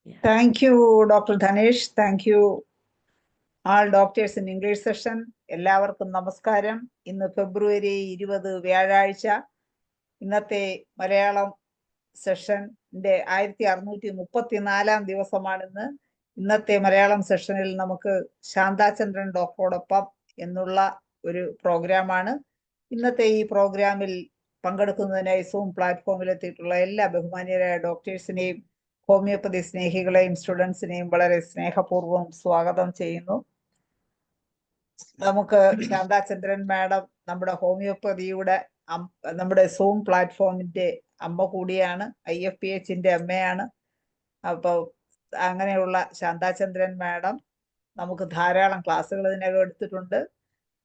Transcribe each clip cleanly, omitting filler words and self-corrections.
Yeah. Thank you, Dr. Dhanesh. Thank you, all doctors in English session. എല്ലാവർക്കും നമസ്കാരം. ഇന്ന് ഫെബ്രുവരി 20 വ്യാഴാഴ്ച. ഇന്നത്തെ മലയാളം സെഷന്റെ 1634 ദിവസമാണിന്ന്. ഇന്നത്തെ മലയാളം സെഷനിൽ നമുക്ക് ശാന്താചന്ദ്രൻ ഡോക്ടറോടൊപ്പം എന്നുള്ള ഒരു പ്രോഗ്രാമാണ്. ഇന്നത്തെ ഈ പ്രോഗ്രാമിൽ പങ്കെടുക്കുന്നതിനായി സൂം പ്ലാറ്റ്ഫോമിലെത്തിയിട്ടുള്ള എല്ലാ ബഹുമാന്യരായ ഡോക്ടേഴ്സിനെയും ഹോമിയോപ്പതി സ്നേഹികളെയും സ്റ്റുഡൻസിനെയും വളരെ സ്നേഹപൂർവ്വം സ്വാഗതം ചെയ്യുന്നു. നമുക്ക് ശാന്താചന്ദ്രൻ മാഡം നമ്മുടെ ഹോമിയോപ്പതിയുടെ നമ്മുടെ സൂം പ്ലാറ്റ്ഫോമിന്റെ അമ്മ കൂടിയാണ്, IFPHന്റെ അമ്മയാണ്. അപ്പോൾ അങ്ങനെയുള്ള ശാന്താചന്ദ്രൻ മാഡം നമുക്ക് ധാരാളം ക്ലാസ്സുകൾ ഇതിനകം എടുത്തിട്ടുണ്ട്.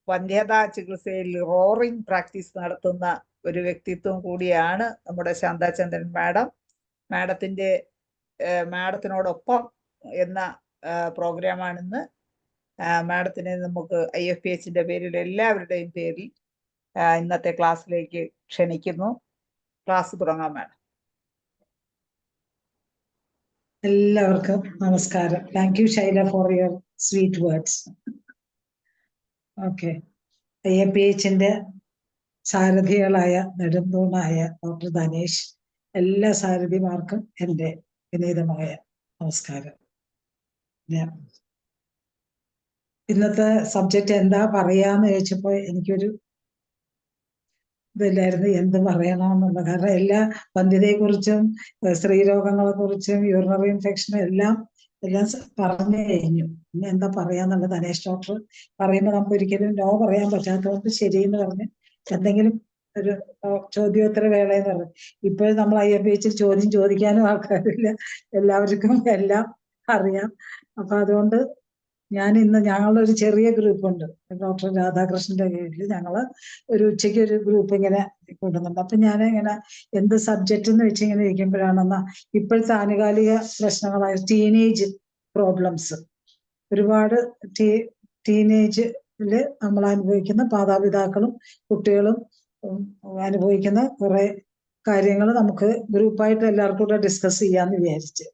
വന്ധ്യതാ ചികിത്സയിൽ റോറിംഗ് പ്രാക്ടീസ് നടത്തുന്ന ഒരു വ്യക്തിത്വം കൂടിയാണ് നമ്മുടെ ശാന്താചന്ദ്രൻ മാഡം. മാഡത്തിനോടൊപ്പം എന്ന പ്രോഗ്രാമാണിന്ന്. മാഡത്തിനെ നമുക്ക് IFPHന്റെ പേരിൽ എല്ലാവരുടെയും പേരിൽ ഇന്നത്തെ ക്ലാസ്സിലേക്ക് ക്ഷണിക്കുന്നു. ക്ലാസ് തുടങ്ങാം മാഡം. എല്ലാവർക്കും നമസ്കാരം. Thank you Shaila for your sweet words. Okay, IFPHന്റെ സാരഥികളായ നെടുന്തൂണായ ഡോക്ടർ ധനേഷ്, എല്ലാ സാരഥിമാർക്കും എൻ്റെ വിനീതമായ നമസ്കാരം. ഇന്നത്തെ സബ്ജക്റ്റ് എന്താ പറയാന്ന് ചോദിച്ചപ്പോൾ എനിക്കൊരു ഇതില്ലായിരുന്നു എന്ത് പറയണമെന്നുള്ളത്. കാരണം എല്ലാ വന്ധ്യതയെക്കുറിച്ചും സ്ത്രീരോഗങ്ങളെ കുറിച്ചും യൂറിനറി ഇൻഫെക്ഷനും എല്ലാം പറഞ്ഞു കഴിഞ്ഞു. ഇനി എന്താ പറയാന്നുള്ളത് ധനേഷ് ഡോക്ടർ പറയുമ്പോൾ നമുക്ക് ഒരിക്കലും നോ പറയാൻ പറ്റാത്തതുകൊണ്ട് ശരിയെന്ന് പറഞ്ഞ് എന്തെങ്കിലും ഒരു ചോദ്യോത്തര വേള എന്ന് പറഞ്ഞു. ഇപ്പോഴും നമ്മൾ IFPHൽ ചോദ്യം ചോദിക്കാനും ആൾക്കാരില്ല, എല്ലാവർക്കും എല്ലാം അറിയാം. അപ്പൊ അതുകൊണ്ട് ഞങ്ങളൊരു ചെറിയ ഗ്രൂപ്പ് ഉണ്ട്, ഡോക്ടർ രാധാകൃഷ്ണന്റെ കീഴിൽ ഞങ്ങള് ഒരു ഉച്ചയ്ക്ക് ഒരു ഗ്രൂപ്പ് ഇങ്ങനെ കൊണ്ടുവന്നുണ്ട്. അപ്പൊ ഞാൻ ഇങ്ങനെ എന്ത് സബ്ജക്റ്റ് എന്ന് വെച്ച് ഇങ്ങനെ ഇരിക്കുമ്പോഴാണെന്നാ ഇപ്പോഴത്തെ ആനുകാലിക പ്രശ്നങ്ങളായ ടീനേജ് പ്രോബ്ലംസ്, ഒരുപാട് ടീനേജില് നമ്മൾ അനുഭവിക്കുന്ന മാതാപിതാക്കളും കുട്ടികളും അനുഭവിക്കുന്ന കുറെ കാര്യങ്ങൾ നമുക്ക് ഗ്രൂപ്പായിട്ട് എല്ലാവർക്കും കൂടെ ഡിസ്കസ് ചെയ്യാന്ന് വിചാരിച്ച്.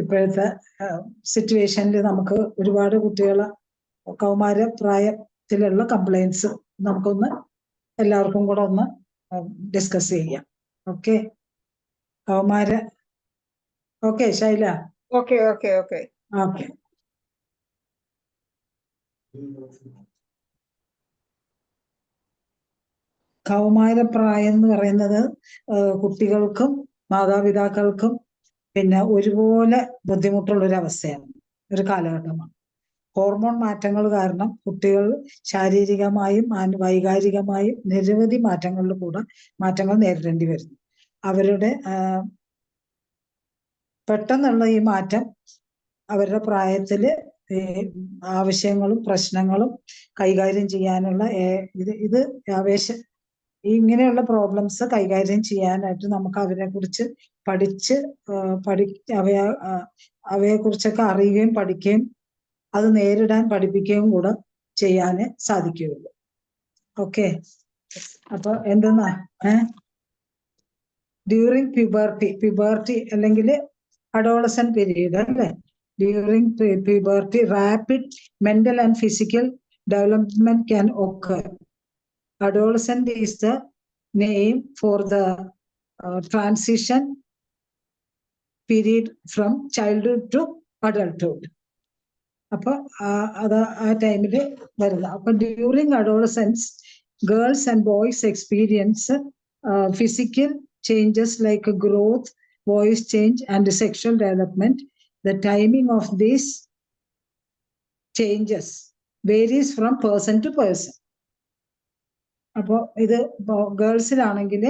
ഇപ്പോഴത്തെ സിറ്റുവേഷനിൽ നമുക്ക് ഒരുപാട് കുട്ടികളെ കൗമാര പ്രായത്തിലുള്ള കംപ്ലൈൻസ് നമുക്കൊന്ന് എല്ലാവർക്കും കൂടെ ഒന്ന് ഡിസ്കസ് ചെയ്യാം. Okay okay Shaila? Okay okay okay okay. കൗമാരപ്രായം എന്ന് പറയുന്നത് കുട്ടികൾക്കും മാതാപിതാക്കൾക്കും പിന്നെ ഒരുപോലെ ബുദ്ധിമുട്ടുള്ളൊരു അവസ്ഥയാണ്, ഒരു കാലഘട്ടമാണ്. ഹോർമോൺ മാറ്റങ്ങൾ കാരണം കുട്ടികൾ ശാരീരികമായും വൈകാരികമായും നിരവധി മാറ്റങ്ങൾ നേരിടേണ്ടി വരുന്നു. അവരുടെ പെട്ടെന്നുള്ള ഈ മാറ്റം അവരുടെ പ്രായത്തില് ആവശ്യങ്ങളും പ്രശ്നങ്ങളും കൈകാര്യം ചെയ്യാനുള്ള ഇങ്ങനെയുള്ള പ്രോബ്ലംസ് കൈകാര്യം ചെയ്യാനായിട്ട് നമുക്ക് അവരെ കുറിച്ച് അവയെ കുറിച്ചൊക്കെ അറിയുകയും പഠിക്കുകയും അത് നേരിടാൻ പഠിപ്പിക്കുകയും കൂടെ ചെയ്യാന് സാധിക്കുകയുള്ളൂ. ഓക്കെ, അപ്പൊ എന്തെന്നാ ഡ്യൂറിങ് പ്യൂബർട്ടി അല്ലെങ്കിൽ അഡോളസന്റ് പീരീഡ് അല്ലേ? During puberty rapid mental and physical development can occur. Adolescent is the name for the transition period from childhood to adulthood. അപ്പൊ അത് ആ ടൈമില് വരുന്നത്. അപ്പൊ during adolescence girls and boys experience physical changes like growth, voice change and sexual development. The timing of these changes varies from person to person. അപ്പോൾ ഇത് ഗേൾസിലാണെങ്കിൽ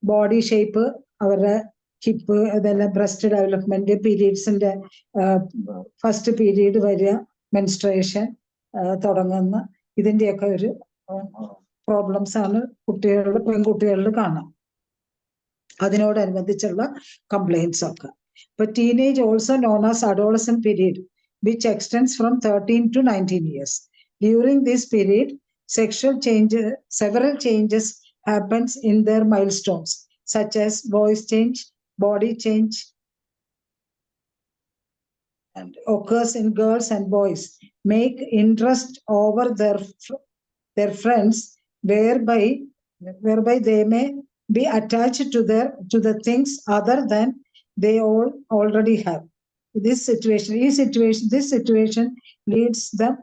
body shape, അവരുടെ hip, ഇതെല്ലാം ബ്രസ്റ്റ് ഡെവലപ്മെന്റ്, പീരീഡ്സിന്റെ ഫസ്റ്റ് പീരീഡ് വരിക, menstruation തുടങ്ങുന്ന ഇതിന്റെയൊക്കെ ഒരു problems ആണ് പെൺകുട്ടികളിൽ കാണാം. അതിനോടനുബന്ധിച്ചുള്ള കംപ്ലൈൻസ് ഒക്കെ. ഇപ്പൊ teenage also known as adolescent period which extends from 13 to 19 years. During this period several changes happens in their milestones such as voice change, body change, and occurs in girls and boys make interest over their friends, whereby they may be attached to the things other than they all already have. This situation leads them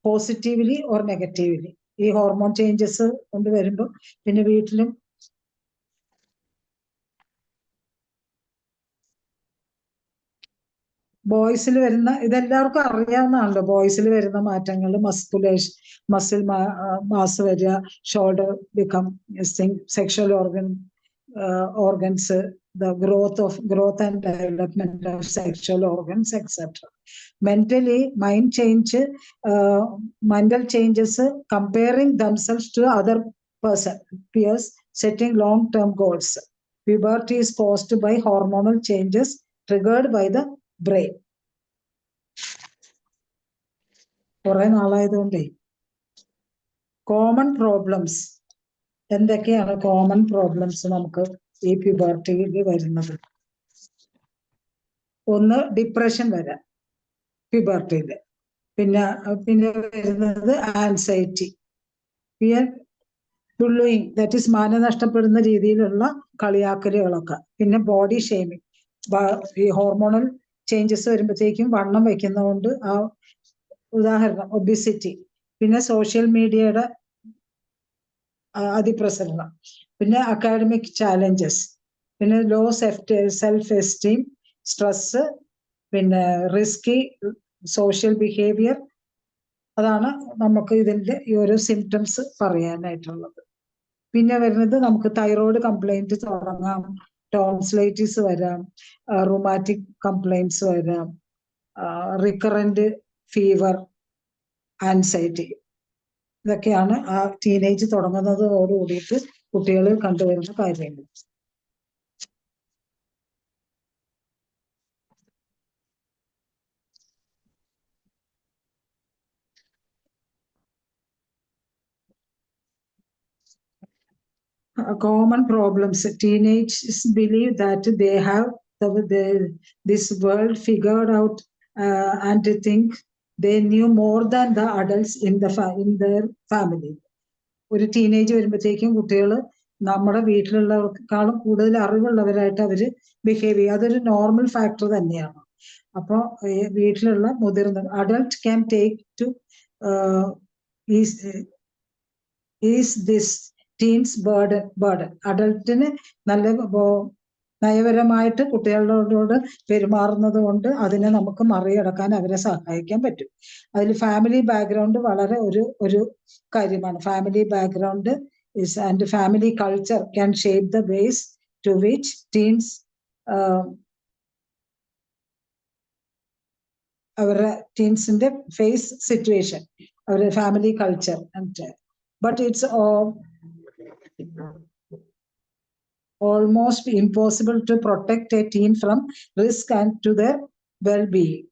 positively or negatively. ഈ hormone changes കൊണ്ടുവരുമ്പോൾ പിന്നെ വീട്ടിലും ബോയ്സിൽ വരുന്ന ഇതെല്ലാവർക്കും അറിയാവുന്നതാണല്ലോ. ബോയ്സിൽ വരുന്ന മാറ്റങ്ങൾ, muscle mass വരിക, shoulder become sexual organs, the growth and development of sexual organs, etc. Mentally, mental changes, comparing themselves to other peers, setting long-term goals. Puberty is caused by hormonal changes triggered by the brain. കുറെ നാളായതുകൊണ്ടേ common problems എന്തൊക്കെയാണ്? Common problems നമുക്ക് ഈ പ്യൂബർട്ടിയിൽ വരുന്നത്. ഒന്ന്, depression വരാം പ്യൂബർട്ടിയിൽ. പിന്നെ വരുന്നത് anxiety, bullying, that is മാനനഷ്ടപ്പെടുന്ന രീതിയിലുള്ള കളിയാക്കലുകളൊക്കെ. പിന്നെ ബോഡി ഷെയ്മിങ്, ഈ ഹോർമോണൽ ചേഞ്ചസ് വരുമ്പോഴത്തേക്കും വണ്ണം വെക്കുന്നതുകൊണ്ട് ആ ഉദാഹരണം ഒബിസിറ്റി. പിന്നെ സോഷ്യൽ മീഡിയയുടെ അതിപ്രസരണം. പിന്നെ അക്കാഡമിക് ചാലഞ്ചസ്. പിന്നെ ലോ സെൽഫ് എസ്റ്റീം, സ്ട്രെസ്, പിന്നെ റിസ്കി സോഷ്യൽ ബിഹേവിയർ. അതാണ് നമുക്ക് ഇതിൻ്റെ ഈ ഓരോ സിംറ്റംസ് പറയാനായിട്ടുള്ളത്. പിന്നെ വരുന്നത് നമുക്ക് തൈറോയ്ഡ് കംപ്ലൈന്റ് തുടങ്ങാം, ടോൺസിലൈറ്റിസ് വരാം, റുമാറ്റിക് കംപ്ലൈന്റ്സ് വരാം, റിക്കറന്റ് ഫീവർ, ആൻസൈറ്റി. ഇതൊക്കെയാണ് ആ ടീനേജ് തുടങ്ങുന്നതോട് കൂടിയിട്ട് കുട്ടികളിൽ കണ്ടുവരുന്ന കാര്യങ്ങൾ. Common problems. Teenagers believe that they have this world figured out and think they knew more than the adults in their family. ഒരു ടീനേജ് വരുമ്പോഴത്തേക്കും കുട്ടികൾ നമ്മുടെ വീട്ടിലുള്ളവർക്കാളും കൂടുതൽ അറിവുള്ളവരായിട്ട് അവര് ബിഹേവ് ചെയ്യും. അതൊരു നോർമൽ ഫാക്ടർ തന്നെയാണ്. അപ്പോൾ വീട്ടിലുള്ള മുതിർന്ന adult can take to ease this teens burden. അഡൾട്ടിന് നല്ല നയപരമായിട്ട് കുട്ടികളോട് പെരുമാറുന്നത് കൊണ്ട് അതിനെ നമുക്ക് മറികടക്കാൻ അവരെ സഹായിക്കാൻ പറ്റും. അതിൽ ഫാമിലി ബാക്ക്ഗ്രൗണ്ട് വളരെ ഒരു കാര്യമാണ്. Family background and family culture can shape the ways to which teens അവരുടെ ടീൻസിന്റെ ഫേസ് സിറ്റുവേഷൻ, അവരുടെ family culture. But it's almost impossible to protect a teen from risk and to their well-being.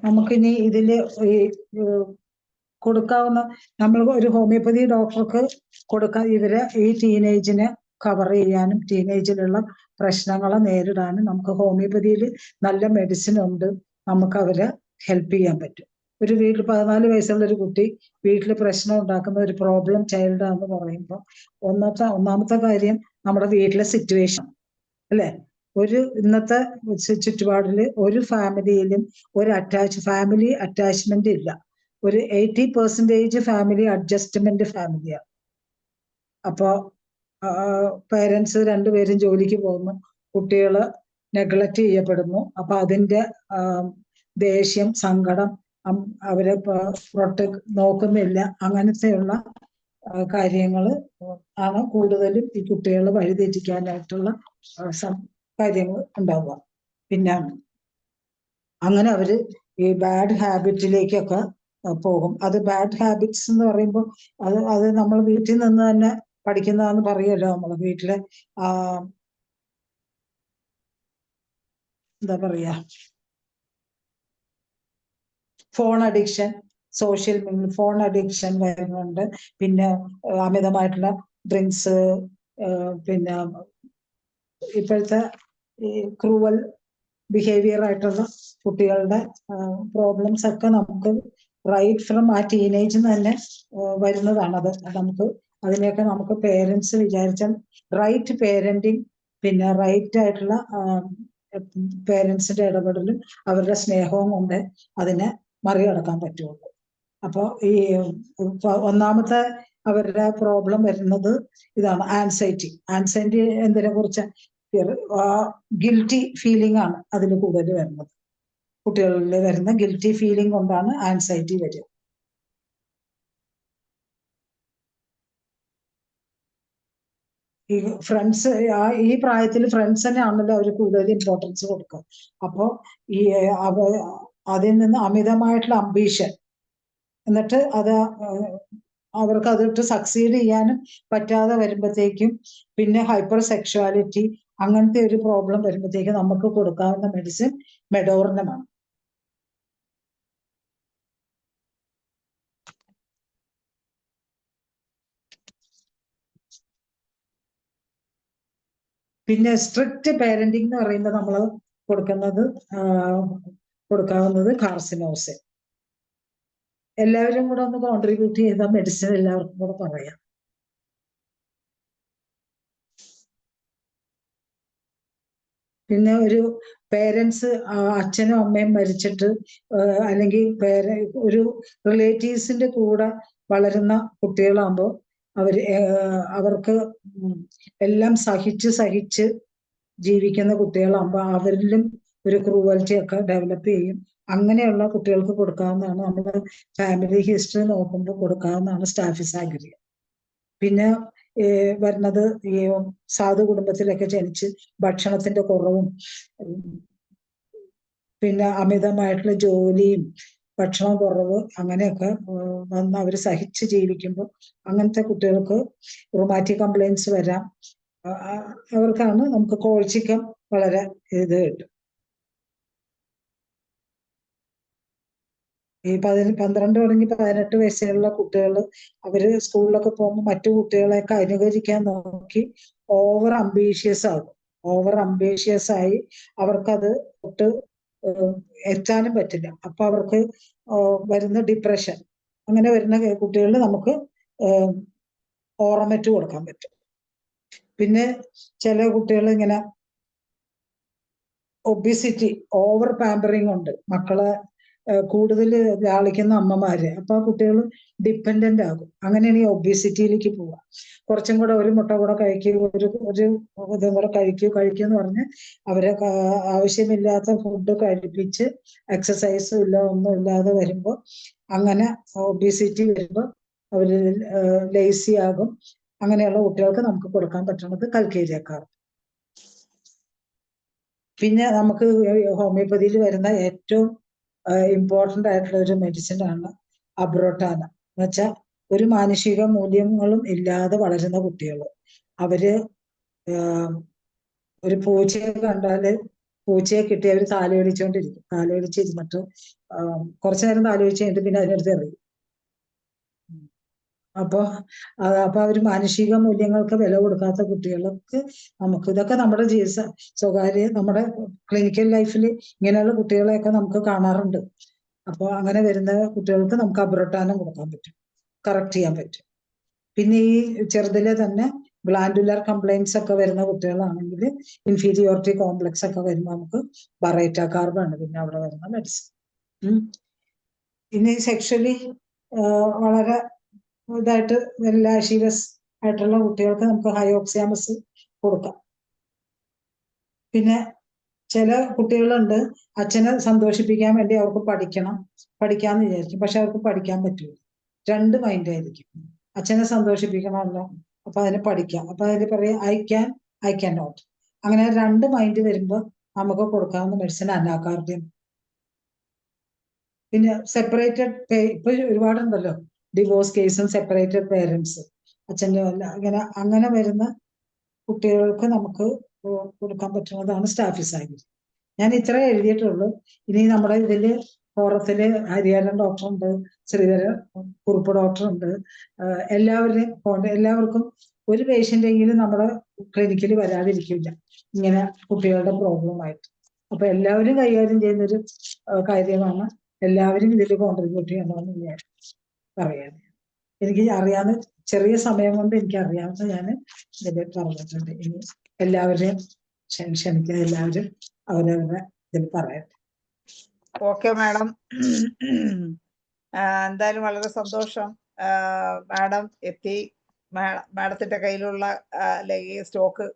നമുക്കിനി ഇതില് കൊടുക്കാവുന്ന, നമ്മൾ ഒരു ഹോമിയോപ്പതി ഡോക്ടർക്ക് ഇവരെ ഈ ടീനേജിനെ കവർ ചെയ്യാനും ടീനേജിലുള്ള പ്രശ്നങ്ങളെ നേരിടാനും നമുക്ക് ഹോമിയോപ്പതിയിൽ നല്ല മെഡിസിൻ ഉണ്ട്. നമുക്ക് അവരെ ഹെൽപ്പ് ചെയ്യാൻ പറ്റും. ഒരു വീട്ടിൽ 14 വയസ്സുള്ള ഒരു കുട്ടി വീട്ടിൽ പ്രശ്നം ഉണ്ടാക്കുന്ന ഒരു പ്രോബ്ലം ചൈൽഡാന്ന് പറയുമ്പോൾ ഒന്നാമത്തെ കാര്യം നമ്മുടെ വീട്ടിലെ സിറ്റുവേഷൻ അല്ലെ. ഇന്നത്തെ ചുറ്റുപാടില് ഒരു ഫാമിലിയിലും ഫാമിലി അറ്റാച്ച്മെന്റ് ഇല്ല. ഒരു 80% ഫാമിലി അഡ്ജസ്റ്റ്മെന്റ് ഫാമിലിയാണ്. അപ്പോ പേരൻസ് രണ്ടുപേരും ജോലിക്ക് പോകുന്നു, കുട്ടികള് നെഗ്ലക്ട് ചെയ്യപ്പെടുന്നു. അപ്പൊ അതിന്റെ ദേഷ്യം, സങ്കടം, അവരെ നോക്കുന്നില്ല, അങ്ങനത്തെയുള്ള കാര്യങ്ങൾ ആണ് കൂടുതലും ഈ കുട്ടികളെ വഴിതെറ്റിക്കാനായിട്ടുള്ള കാര്യങ്ങൾ ഉണ്ടാവുക. പിന്നെ അങ്ങനെ അവര് ഈ ബാഡ് ഹാബിറ്റിലേക്കൊക്കെ പോകും. അത് ബാഡ് ഹാബിറ്റ്സ് എന്ന് പറയുമ്പോൾ അത് നമ്മൾ വീട്ടിൽ നിന്ന് തന്നെ പഠിക്കുന്നതാന്ന് പറയുമല്ലോ. നമ്മള് വീട്ടിലെ എന്താ പറയാ, ഫോൺ അഡിക്ഷൻ, ഫോൺ അഡിക്ഷൻ വരുന്നുണ്ട്. പിന്നെ അമിതമായിട്ടുള്ള ഡ്രിങ്ക്സ്, പിന്നെ ഇപ്പോഴത്തെ ഈ ക്രൂവൽ ബിഹേവിയർ ആയിട്ടുള്ള കുട്ടികളുടെ പ്രോബ്ലംസ് ഒക്കെ നമുക്ക് റൈറ്റ് ഫ്രം ആ ടീനേജിൽ തന്നെ വരുന്നതാണ്. അത് നമുക്ക് അതിനെയൊക്കെ നമുക്ക് പേരൻസ് വിചാരിച്ചാൽ റൈറ്റ് പേരന്റിങ്, പിന്നെ റൈറ്റ് ആയിട്ടുള്ള പേരൻസിന്റെ ഇടപെടലും അവരുടെ സ്നേഹവും കൊണ്ട് അതിനെ മറികടക്കാൻ പറ്റുള്ളൂ. അപ്പോൾ ഈ ഒന്നാമത്തെ അവരുടെ പ്രോബ്ലം വരുന്നത് ഇതാണ്, ആൻസൈറ്റി. ആൻസൈറ്റി എന്തിനെ കുറിച്ച്? ഗിൽറ്റി ഫീലിംഗ് ആണ് അതിൽ കൂടുതൽ വരുന്നത്. കുട്ടികളിൽ വരുന്ന ഗിൽറ്റി ഫീലിംഗ് കൊണ്ടാണ് ആൻസൈറ്റി വരിക. ഈ ഫ്രണ്ട്സ്, ഈ പ്രായത്തിൽ ഫ്രണ്ട്സ് തന്നെ ആണല്ലോ അവർ കൂടുതൽ ഇമ്പോർട്ടൻസ് കൊടുക്കുക. അപ്പോൾ ഈ അതിൽ നിന്ന് അമിതമായിട്ടുള്ള അംബീഷൻ, എന്നിട്ട് അത് അവർക്ക് അതിട്ട് സക്സീഡ് ചെയ്യാനും പറ്റാതെ വരുമ്പോഴത്തേക്കും പിന്നെ ഹൈപ്പർ സെക്ഷുവാലിറ്റി അങ്ങനത്തെ ഒരു പ്രോബ്ലം വരുമ്പോഴത്തേക്കും നമുക്ക് കൊടുക്കാവുന്ന മെഡിസിൻ മെഡോർണമാണ്. പിന്നെ സ്ട്രിക്റ്റ് പേരന്റിംഗ് എന്ന് പറയുമ്പോൾ നമ്മൾ കൊടുക്കാവുന്നത് കാർസിനോസിൻ. എല്ലാവരും കൂടെ ഒന്ന് കോൺട്രിബ്യൂട്ട് ചെയ്ത മെഡിസിൻ എല്ലാവർക്കും കൂടെ പറയാം. പിന്നെ ഒരു പേരൻസ്, അച്ഛനും അമ്മയും മരിച്ചിട്ട് അല്ലെങ്കിൽ ഒരു റിലേറ്റീവ്സിന്റെ കൂടെ വളരുന്ന കുട്ടികളാകുമ്പോൾ അവർക്ക് എല്ലാം സഹിച്ച് ജീവിക്കുന്ന കുട്ടികളാകുമ്പോൾ അവരിലും ഒരു ക്രൂവൽറ്റി ഒക്കെ ഡെവലപ്പ് ചെയ്യും. അങ്ങനെയുള്ള കുട്ടികൾക്ക് കൊടുക്കാവുന്നതാണ്, നമ്മുടെ ഫാമിലി ഹിസ്റ്ററി നോക്കുമ്പോൾ കൊടുക്കാവുന്നതാണ് സ്റ്റാഫിസാഗ്രിയ. പിന്നെ വരുന്നത് ഈ സാധു കുടുംബത്തിലൊക്കെ ജനിച്ച് ഭക്ഷണത്തിന്റെ കുറവും പിന്നെ അമിതമായിട്ടുള്ള ജോലിയും ഭക്ഷണം കുറവ് അങ്ങനെയൊക്കെ വന്ന് അവർ സഹിച്ച് ജീവിക്കുമ്പോൾ അങ്ങനത്തെ കുട്ടികൾക്ക് റൊമാറ്റിക് കംപ്ലൈൻസ് വരാം. അവർക്കാണ് നമുക്ക് കോൾച്ചിക്കം വളരെ ഇത് കിട്ടും. ഈ 12 തുടങ്ങി 18 വയസ്സിലുള്ള കുട്ടികൾ അവര് സ്കൂളിലൊക്കെ പോകുമ്പോൾ മറ്റു കുട്ടികളെയൊക്കെ അനുകരിക്കാൻ നോക്കി ഓവർ അംബീഷ്യസ് ആകും. ഓവർ അംബീഷ്യസ് ആയി അവർക്കത് തൊട്ട് എത്താനും പറ്റില്ല. അപ്പൊ അവർക്ക് വരുന്ന ഡിപ്രഷൻ, അങ്ങനെ വരുന്ന കുട്ടികളിൽ നമുക്ക് ഓറമെറ്റ് കൊടുക്കാൻ പറ്റും. പിന്നെ ചില കുട്ടികൾ ഇങ്ങനെ ഒബിസിറ്റി, ഓവർ പാമ്പറിങ് ഉണ്ട്, മക്കളെ കൂടുതൽ ലാളിക്കുന്ന അമ്മമാര്. അപ്പൊ ആ കുട്ടികൾ ഡിപ്പെൻഡന്റ് ആകും. അങ്ങനെയാണ് ഈ ഒബിസിറ്റിയിലേക്ക് പോവുക. കുറച്ചും കൂടെ ഒരു മുട്ട കൂടെ കഴിക്കും, ഒരു ഇതും കൂടെ കഴിക്കും എന്ന് പറഞ്ഞ് അവരെ ആവശ്യമില്ലാത്ത ഫുഡ് കഴിപ്പിച്ച് എക്സസൈസും ഇല്ല ഒന്നും ഇല്ലാതെ വരുമ്പോൾ അങ്ങനെ ഒബിസിറ്റി വരുമ്പോൾ അവര് ലേസി ആകും. അങ്ങനെയുള്ള കുട്ടികൾക്ക് നമുക്ക് കൊടുക്കാൻ പറ്റുന്നത് കൽക്കേരിയ കാർബ്. പിന്നെ നമുക്ക് ഹോമിയോപ്പതിയിൽ വരുന്ന ഏറ്റവും ഇമ്പോർട്ടൻ്റ് ആയിട്ടുള്ള ഒരു മെഡിസിൻ ആണ് അബ്രോട്ടാന. എന്ന് വെച്ചാൽ ഒരു മാനുഷിക മൂല്യങ്ങളും ഇല്ലാതെ വളരുന്ന കുട്ടികൾ, അവര് ഒരു പൂച്ചയെ കണ്ടാല് പൂച്ചയെ കിട്ടി അവർ താലോലിച്ചോണ്ടിരിക്കും. താലോലിച്ചിരുന്നിട്ട് കുറച്ചു നേരം താലോലിച്ച് കഴിഞ്ഞിട്ട് പിന്നെ അതിനടുത്ത് എറിയും. അപ്പൊ അവർ മാനുഷിക മൂല്യങ്ങൾക്ക് വില കൊടുക്കാത്ത കുട്ടികൾക്ക് നമുക്ക് ഇതൊക്കെ നമ്മുടെ നമ്മുടെ ക്ലിനിക്കൽ ലൈഫിൽ ഇങ്ങനെയുള്ള കുട്ടികളെയൊക്കെ നമുക്ക് കാണാറുണ്ട്. അപ്പോൾ അങ്ങനെ വരുന്ന കുട്ടികൾക്ക് നമുക്ക് അബ്രോട്ടാനം കൊടുക്കാൻ പറ്റും, കറക്റ്റ് ചെയ്യാൻ പറ്റും. പിന്നെ ഈ ചെറുതിലെ തന്നെ ഗ്ലാൻഡുലർ കംപ്ലൈൻസ് ഒക്കെ വരുന്ന കുട്ടികളാണെങ്കിൽ ഇൻഫീരിയോറിറ്റി കോംപ്ലക്സ് ഒക്കെ വരുമ്പോൾ നമുക്ക് ബറൈറ്റ കാർബാണ് പിന്നെ അവിടെ വരുന്ന മെഡിസിൻ. ഇനി സെക്ഷലി വളരെ ഇതായിട്ട് ലാഷീവസ് ആയിട്ടുള്ള കുട്ടികൾക്ക് നമുക്ക് ഹയോക്സിയാമസ് കൊടുക്കാം. പിന്നെ ചില കുട്ടികളുണ്ട്, അച്ഛനെ സന്തോഷിപ്പിക്കാൻ വേണ്ടി അവർക്ക് പഠിക്കാന്ന് വിചാരിക്കും, പക്ഷെ അവർക്ക് പഠിക്കാൻ പറ്റില്ല. രണ്ട് മൈൻഡ് ആയിരിക്കും. അച്ഛനെ സന്തോഷിപ്പിക്കണമല്ലോ, അപ്പൊ അതിന് പഠിക്കാം. അപ്പൊ അതിന് പറയാം ഐ ക്യാൻ നോട്ട്. അങ്ങനെ രണ്ട് മൈൻഡ് വരുമ്പോൾ നമുക്ക് കൊടുക്കാവുന്ന മെഡിസിൻ അനാകാർഡിയം. പിന്നെ സെപ്പറേറ്റഡ് ഇപ്പൊ ഒരുപാടുണ്ടല്ലോ ഡിവോഴ്സ് കേസും സെപ്പറേറ്റഡ് പേരൻസ്, അച്ഛൻ്റെ അല്ല, അങ്ങനെ വരുന്ന കുട്ടികൾക്ക് നമുക്ക് കൊടുക്കാൻ പറ്റുന്നതാണ് സ്റ്റാഫിസാഗ്രിയ. ഞാൻ ഇത്ര എഴുതിയിട്ടുള്ളൂ. ഇനി നമ്മുടെ ഇതില് ഫോറത്തില് ഹരിഹരൻ ഡോക്ടറുണ്ട്, ശ്രീധര കുറുപ്പ് ഡോക്ടറുണ്ട്. എല്ലാവർക്കും ഒരു പേഷ്യന്റ് എങ്കിലും നമ്മുടെ ക്ലിനിക്കിൽ വരാതിരിക്കില്ല ഇങ്ങനെ കുട്ടികളുടെ പ്രോബ്ലമായിട്ട്. അപ്പൊ എല്ലാവരും കൈകാര്യം ചെയ്യുന്ന ഒരു കാര്യമാണ്. എല്ലാവരും ഇതിൽ കോൺട്രിബ്യൂട്ട് ചെയ്യണമെന്ന് ഞാൻ പറയാം. എനിക്ക് അറിയാവുന്ന ചെറിയ സമയം കൊണ്ട് എനിക്ക് അറിയാവുന്ന ഞാൻ ഇതിൽ പറഞ്ഞിട്ടുണ്ട്. ഇനി എല്ലാവരെയും ക്ഷണിക്കുക, എല്ലാവരും അവരവരുടെ ഇതിൽ പറയട്ടെ. ഓക്കെ മാഡം, എന്തായാലും വളരെ സന്തോഷം. മാഡം എത്തി. മാഡത്തിന്റെ കയ്യിലുള്ള അല്ലെങ്കിൽ സ്റ്റോക്ക്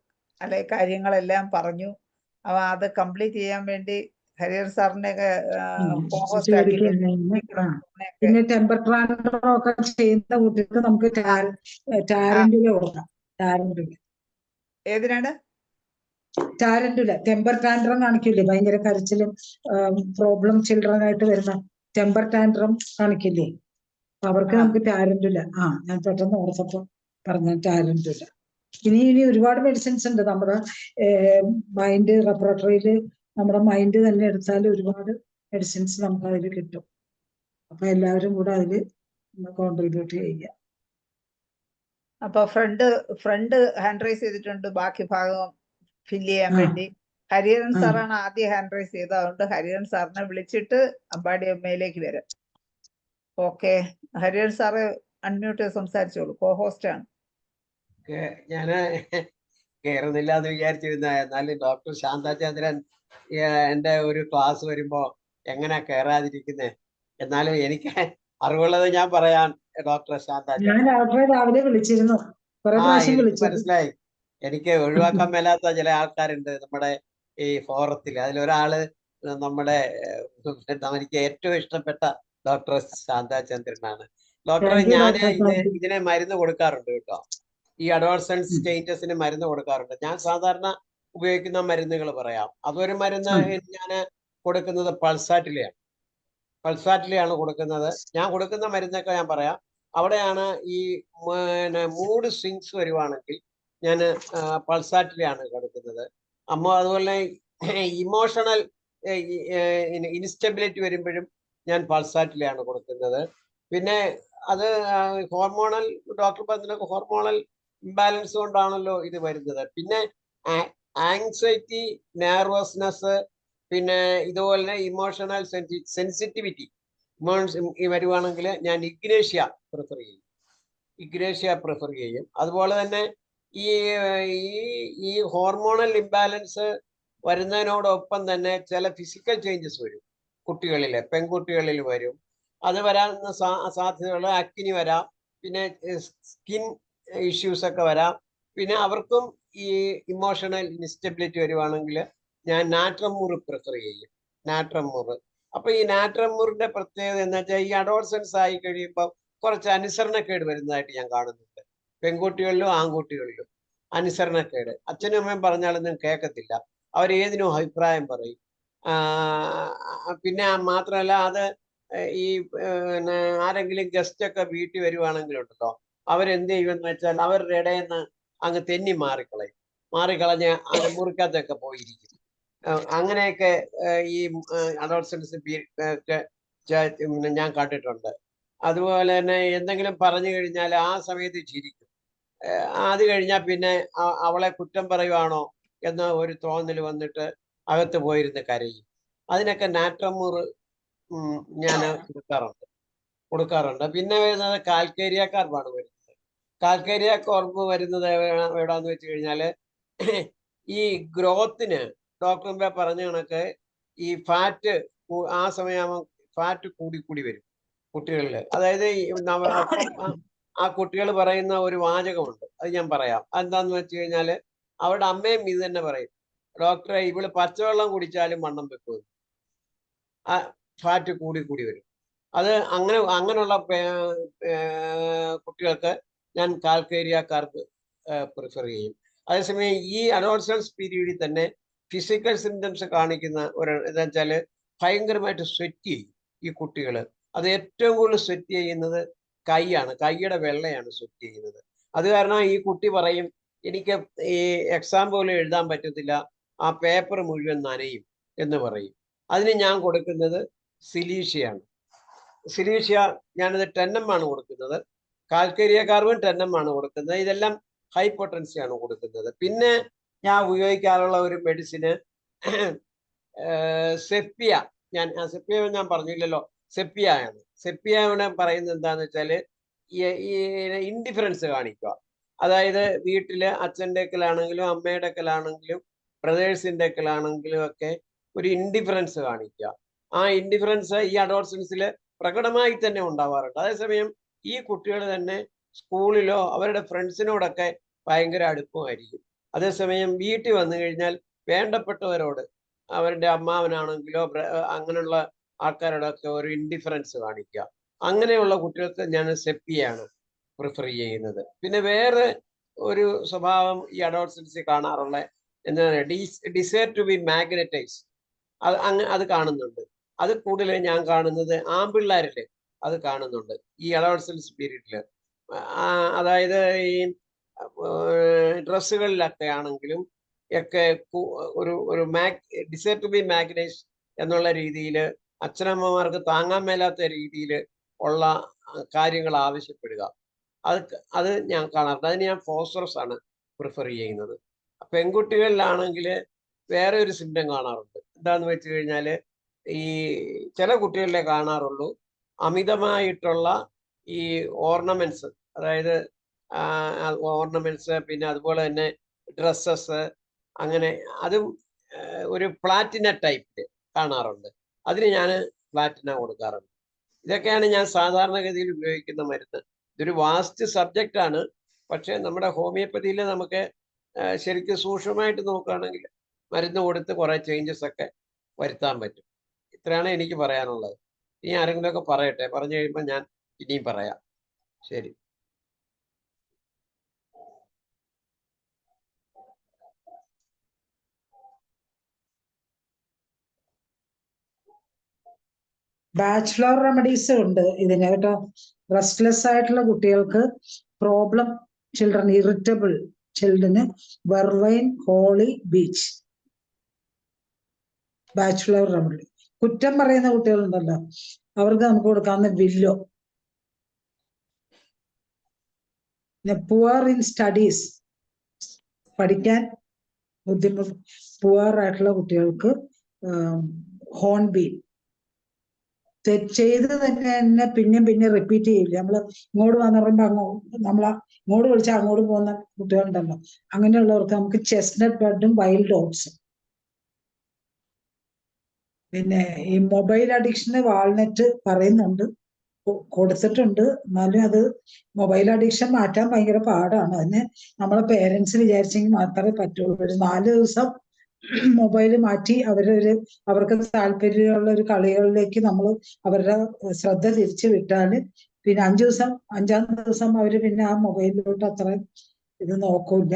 അല്ലെങ്കിൽ കാര്യങ്ങളെല്ലാം പറഞ്ഞു. അപ്പൊ അത് കംപ്ലീറ്റ് ചെയ്യാൻ വേണ്ടി ഹരിഹർ സാറിനെ co-host ആക്കി പിന്നെ ടെമ്പർ ട്രാൻസ്ഫർ ഒക്കെ ചെയ്യുന്ന കുട്ടികൾക്ക് നമുക്ക് ടാരന്റുല കൊടുക്കാം. ഏതിനാണ്? ടാരന്റുല. ടെമ്പർ ടാൻഡ്രം കാണിക്കില്ലേ, ഭയങ്കര കരച്ചിലും പ്രോബ്ലം ചിൽഡ്രൻ ആയിട്ട് വരുന്ന ടെമ്പർ ടാൻഡ്രം കാണിക്കില്ലേ, അവർക്ക് നമുക്ക് ടാരന്റുല. ഞാൻ പെട്ടെന്ന് ഓർത്തപ്പോ പറഞ്ഞ ടാരന്റുല. ഇനി ഒരുപാട് മെഡിസിൻസ് ഉണ്ട് നമ്മുടെ മൈൻഡ് റെപ്പറേറ്ററിയില്. നമ്മുടെ മൈൻഡ് തന്നെ എടുത്താൽ ഒരുപാട് മെഡിസിൻസ് നമുക്ക് അതിൽ കിട്ടും. അപ്പൊ എല്ലാവരും കൂടെ അതില് കോൺട്രിബ്യൂട്ട് ചെയ്യുക. അപ്പൊ ഫ്രണ്ട് ഹാൻഡ് റൈസ് ചെയ്തിട്ടുണ്ട്, ബാക്കി ഭാഗം ഫില്ല് ചെയ്യാൻ വേണ്ടി. ഹരിഹരൻ സാറാണ് ആദ്യം ഹാൻഡ് റൈസ് ചെയ്തത്. അതുകൊണ്ട് ഹരിഹരൻ സാറിനെ വിളിച്ചിട്ട് അമ്പാടി അമ്മയിലേക്ക് വരാം. ഓക്കെ, ഹരിഹരൻ സാറ് അൺമ്യൂട്ട് ചെയ്ത് സംസാരിച്ചോളൂ. co-host ആണ്. ഞാന് കേറുന്നില്ല എന്ന് വിചാരിച്ചിരുന്ന, എന്നാലും ഡോക്ടർ ശാന്താചന്ദ്രൻ എന്റെ ഒരു ക്ലാസ് വരുമ്പോ എങ്ങനെ കേറാതിരിക്കുന്നേ? എന്നാലും എനിക്ക് അറിവുള്ളത് ഞാൻ പറയാൻ. ഡോക്ടർ ശാന്താചന്ദ്രൻ രാവിലെ വിളിച്ചിരുന്നു, മനസ്സിലായി. എനിക്ക് ഒഴിവാക്കാൻ മേലാത്ത ചില ആൾക്കാരുണ്ട് നമ്മുടെ ഈ ഫോറത്തിൽ. അതിലൊരാള് നമ്മുടെ എനിക്ക് ഏറ്റവും ഇഷ്ടപ്പെട്ട ഡോക്ടർ ശാന്താചന്ദ്രനാണ്. ഡോക്ടർ ഞാൻ ഇതിനെ മരുന്ന് കൊടുക്കാറുണ്ട് കേട്ടോ. ഈ അഡോൾസൻസ് സ്റ്റേറ്റസിന് മരുന്ന് കൊടുക്കാറുണ്ട്. ഞാൻ സാധാരണ ഉപയോഗിക്കുന്ന മരുന്നുകൾ പറയാം. അതൊരു മരുന്ന് ഞാൻ കൊടുക്കുന്നത് പൾസാറ്റിലെയാണ് കൊടുക്കുന്നത്. ഞാൻ കൊടുക്കുന്ന മരുന്നൊക്കെ ഞാൻ പറയാം. അവിടെയാണ് ഈ മൂഡ് സ്വിങ്സ് വരുവാണെങ്കിൽ ഞാൻ പൾസാറ്റിലെയാണ് കൊടുക്കുന്നത്. അതുപോലെ ഇമോഷണൽ ഇൻസ്റ്റബിലിറ്റി വരുമ്പോഴും ഞാൻ പൾസാറ്റിലെയാണ് കൊടുക്കുന്നത്. പിന്നെ അത് ഹോർമോണൽ, ഡോക്ടർ പറഞ്ഞ ഹോർമോണൽ ഇംബാലൻസ് കൊണ്ടാണല്ലോ ഇത് വരുന്നത്. പിന്നെ ആങ്സൈറ്റി, നെർവസ്നെസ്, പിന്നെ ഇതുപോലെ ഇമോഷണൽ സെൻസിറ്റിവിറ്റി വരുവാണെങ്കിൽ ഞാൻ ഇഗ്നേഷ്യ പ്രിഫർ ചെയ്യും. അതുപോലെ തന്നെ ഈ ഹോർമോണൽ ഇംബാലൻസ് വരുന്നതിനോടൊപ്പം തന്നെ ചില ഫിസിക്കൽ ചേഞ്ചസ് വരും പെൺകുട്ടികളിൽ വരും. അത് വരാൻ സാധ്യതകൾ അക്നി വരാം, പിന്നെ സ്കിൻ ഇഷ്യൂസ് ഒക്കെ വരാം. പിന്നെ അവർക്കും ഈ ഇമോഷണൽ ഇൻസ്റ്റബിലിറ്റി വരുവാണെങ്കിൽ ഞാൻ നാട്രമൂർ പ്രിഫർ ചെയ്യും. അപ്പൊ ഈ നാട്രമൂറിന്റെ പ്രത്യേകത എന്ന് വെച്ചാൽ ഈ അഡോൾസൻസ് ആയി കഴിയുമ്പോൾ കുറച്ച് അനുസരണക്കേട് വരുന്നതായിട്ട് ഞാൻ കാണുന്നുണ്ട്. പെൺകുട്ടികളിലും ആൺകുട്ടികളിലും അനുസരണക്കേട്. അച്ഛനും അമ്മയും പറഞ്ഞാലൊന്നും കേൾക്കത്തില്ല, അവരേതിനും അഭിപ്രായം പറയും. പിന്നെ മാത്രമല്ല, അത് ഈ ആരെങ്കിലും ഗസ്റ്റ് ഒക്കെ വീട്ടിൽ വരുവാണെങ്കിലുണ്ടല്ലോ, അവരെന്ത് ചെയ്യുമെന്ന് വെച്ചാൽ അവരുടെ ഇടയിൽ നിന്ന് അങ്ങ് തെന്നി മാറിക്കളഞ്ഞ് അങ്ങ് മുറിക്കകത്തൊക്കെ പോയിരിക്കും. അങ്ങനെയൊക്കെ ഈ അഡോൾസൻസ് ഞാൻ കണ്ടിട്ടുണ്ട്. അതുപോലെ തന്നെ എന്തെങ്കിലും പറഞ്ഞു കഴിഞ്ഞാൽ ആ സമയത്ത് ചിരിക്കും. അത് കഴിഞ്ഞാൽ പിന്നെ അവളെ കുറ്റം പറയുവാണോ എന്ന ഒരു തോന്നൽ വന്നിട്ട് അകത്ത് പോയിരുന്ന് കരയും. അതിനൊക്കെ നാട്രമൂർ ഞാൻ കൊടുക്കാറുണ്ട്. പിന്നെ വരുന്നത് കാൽക്കേരിയ കാർബാണ് വരുന്നത്. കാൽക്കേരിയ കോർബ് വരുന്നത് എവിടാന്ന് വെച്ച് കഴിഞ്ഞാൽ ഈ ഗ്രോത്തിന് ഡോക്ടർ പറഞ്ഞ കണക്ക് ഈ ഫാറ്റ് ആ സമയമാകുമ്പോൾ ഫാറ്റ് കൂടി വരും കുട്ടികളിൽ. അതായത് ആ കുട്ടികൾ പറയുന്ന ഒരു വാചകമുണ്ട്, അത് ഞാൻ പറയാം. എന്താന്ന് വെച്ച് കഴിഞ്ഞാൽ അവരുടെ അമ്മയും ഇത് തന്നെ പറയും, ഡോക്ടറെ ഇവള് പച്ചവെള്ളം കുടിച്ചാലും വണ്ണം വെക്കും, ആ ഫാറ്റ് കൂടി വരും. അത് അങ്ങനെയുള്ള കുട്ടികൾക്ക് ഞാൻ കാൽക്കേരിയ കാർബ് പ്രിഫർ ചെയ്യും. അതേസമയം ഈ അഡോൾസൻസ് പീരീഡിൽ തന്നെ ഫിസിക്കൽ സിംറ്റംസ് കാണിക്കുന്ന എന്താ വെച്ചാൽ ഭയങ്കരമായിട്ട് സ്വെറ്റ് ചെയ്യും ഈ കുട്ടികൾ. അത് ഏറ്റവും കൂടുതൽ സ്വെറ്റ് ചെയ്യുന്നത് കൈയുടെ വെള്ളയാണ് സ്വെറ്റ് ചെയ്യുന്നത്. അത് കാരണം ഈ കുട്ടി പറയും, എനിക്ക് ഈ എക്സാം പോലും എഴുതാൻ പറ്റത്തില്ല, ആ പേപ്പർ മുഴുവൻ നനയും എന്ന് പറയും. അതിന് ഞാൻ കൊടുക്കുന്നത് സിലീഷ്യയാണ്. ഞാനത് 10 ആണ് കൊടുക്കുന്നത്. കാൽക്കേരിയ കാർബൺ 10 ആണ് കൊടുക്കുന്നത്. ഇതെല്ലാം ഹൈപ്പൊട്ടൻസി ആണ് കൊടുക്കുന്നത്. പിന്നെ ഞാൻ ഉപയോഗിക്കാറുള്ള ഒരു മെഡിസിന് സെപ്പിയ. സെപ്പിയ ഞാൻ പറഞ്ഞില്ലല്ലോ, സെപ്പിയ ആണ്. സെപ്പിയ പറയുന്നത് എന്താന്ന് വെച്ചാല് ഈ ഇൻഡിഫറൻസ് കാണിക്കുക. അതായത് വീട്ടില് അച്ഛൻ്റെ അടുക്കലാണെങ്കിലും അമ്മയുടെ അടുക്കലാണെങ്കിലും ബ്രദേഴ്സിന്റെ അടുക്കലാണെങ്കിലും ഒക്കെ ഒരു ഇൻഡിഫറൻസ് കാണിക്കുക. ആ ഇൻഡിഫറൻസ് ഈ അഡോളസൻസിൽ പ്രകടമായി തന്നെ ഉണ്ടാവാറുണ്ട്. അതേസമയം ഈ കുട്ടികൾ തന്നെ സ്കൂളിലോ അവരുടെ ഫ്രണ്ട്സിനോടൊക്കെ ഭയങ്കര അടുപ്പമായിരിക്കും. അതേസമയം വീട്ടിൽ വന്നു കഴിഞ്ഞാൽ വേണ്ടപ്പെട്ടവരോട്, അവരുടെ അമ്മാവനാണെങ്കിലോ അങ്ങനെയുള്ള ആൾക്കാരോടൊക്കെ ഒരു ഇൻഡിഫറൻസ് കാണിക്കുക. അങ്ങനെയുള്ള കുട്ടികൾക്ക് ഞാൻ സെപ്പിയാണ് പ്രിഫർ ചെയ്യുന്നത്. പിന്നെ വേറെ ഒരു സ്വഭാവം ഈ അഡോളസൻസിൽ കാണാറുള്ള എന്താണ്, ഡിസയർ ടു ബി മാഗ്നറ്റൈസ്. അത് കാണുന്നുണ്ട്. അത് കൂടുതൽ ഞാൻ കാണുന്നത് ആൺപിള്ളേരില് അത് കാണുന്നുണ്ട് ഈ അഡോളസൻസ് പീരീഡില്. അതായത് ഈ ഡ്രസ്സുകളിലൊക്കെ ആണെങ്കിലും ഒക്കെ ഒരു ഡിസയർ ടു ബി മാഗ്നൈസ് എന്നുള്ള രീതിയിൽ അച്ഛനമ്മമാർക്ക് താങ്ങാൻ മേലാത്ത രീതിയിൽ ഉള്ള കാര്യങ്ങൾ ആവശ്യപ്പെടുക. അത് ഞാൻ കാണാറുണ്ട്. അതിന് ഞാൻ ഫോസ്ഫറസ് ആണ് പ്രിഫർ ചെയ്യുന്നത്. പെൺകുട്ടികളിലാണെങ്കിൽ വേറെ ഒരു സിംറ്റം കാണാറുണ്ട്. എന്താന്ന് വെച്ച് കഴിഞ്ഞാൽ ഈ ചില കുട്ടികളിലെ കാണാറുള്ളൂ അമിതമായിട്ടുള്ള ഈ ഓർണമെന്റ്സ്, അതായത് ഓർണമെന്റ്സ്, പിന്നെ അതുപോലെ തന്നെ ഡ്രസ്സസ്, അങ്ങനെ അതും ഒരു പ്ലാറ്റിന ടൈപ്പിൽ കാണാറുണ്ട്. അതിന് ഞാൻ പ്ലാറ്റിന കൊടുക്കാറുണ്ട്. ഇതൊക്കെയാണ് ഞാൻ സാധാരണഗതിയിൽ ഉപയോഗിക്കുന്ന മരുന്ന്. ഇതൊരു വാസ്റ്റ് സബ്ജക്റ്റ് ആണ്. പക്ഷെ നമ്മുടെ ഹോമിയോപ്പതിയിൽ നമുക്ക് ശരിക്കും സൂക്ഷ്മമായിട്ട് നോക്കുകയാണെങ്കിൽ മരുന്ന് കൊടുത്ത് കുറെ ചേഞ്ചസ് ഒക്കെ വരുത്താൻ പറ്റും. ഇത്രയാണ് എനിക്ക് പറയാനുള്ളത്. ഇനി ആരെങ്കിലുമൊക്കെ പറയട്ടെ, പറഞ്ഞു കഴിയുമ്പോൾ ഞാൻ ഇനിയും പറയാം. ശരി. ബാച്ചുലർ റെമഡീസ് ഉണ്ട് ഇതിന് കേട്ടോ. റെസ്റ്റ്ലെസ് ആയിട്ടുള്ള കുട്ടികൾക്ക്, പ്രോബ്ലം ചിൽഡ്രൻ, ഇറിറ്റബിൾ ചിൽഡ്രന് vervain, holly, beech. Bachelor remedy. കുറ്റം പറയുന്ന കുട്ടികളുണ്ടല്ലോ, അവർക്ക് നമുക്ക് കൊടുക്കാവുന്ന വില്ലോ. പുവർ ഇൻ സ്റ്റഡീസ്, പഠിക്കാൻ ബുദ്ധിമുട്ട് പുവർ ആയിട്ടുള്ള കുട്ടികൾക്ക് ഹോൺബീൻ. ചെയ്ത് തന്നെ പിന്നെ റിപ്പീറ്റ് ചെയ്യില്ല. നമ്മള് ഇങ്ങോട്ട് വന്ന് പറയുമ്പോ ഇങ്ങോട്ട് വിളിച്ചാൽ അങ്ങോട്ട് പോകുന്ന കുട്ടികളുണ്ടല്ലോ, അങ്ങനെയുള്ളവർക്ക് നമുക്ക് ചെസ്റ്റ്നട്ട് ബ്രെഡും വൈൽഡ് ഓട്സും. പിന്നെ ഈ മൊബൈൽ അഡിക്ഷന് വാൾനട്ട് പറയുന്നുണ്ട്, കൊടുത്തിട്ടുണ്ട്. എന്നാലും അത് മൊബൈൽ അഡിക്ഷൻ മാറ്റാൻ ഭയങ്കര പാടാണ്. അതിന് നമ്മളെ പേരൻസ് വിചാരിച്ചെങ്കിൽ മാത്രമേ പറ്റുള്ളൂ. ഒരു 4 ദിവസം മൊബൈൽ മാറ്റി അവർക്ക് താല്പര്യമുള്ള ഒരു കളികളിലേക്ക് നമ്മൾ അവരുടെ ശ്രദ്ധ തിരിച്ചു വിട്ടാൽ പിന്നെ 5 ദിവസം അവര് പിന്നെ ആ മൊബൈലിലോട്ട് അത്ര ഇത് നോക്കൂല.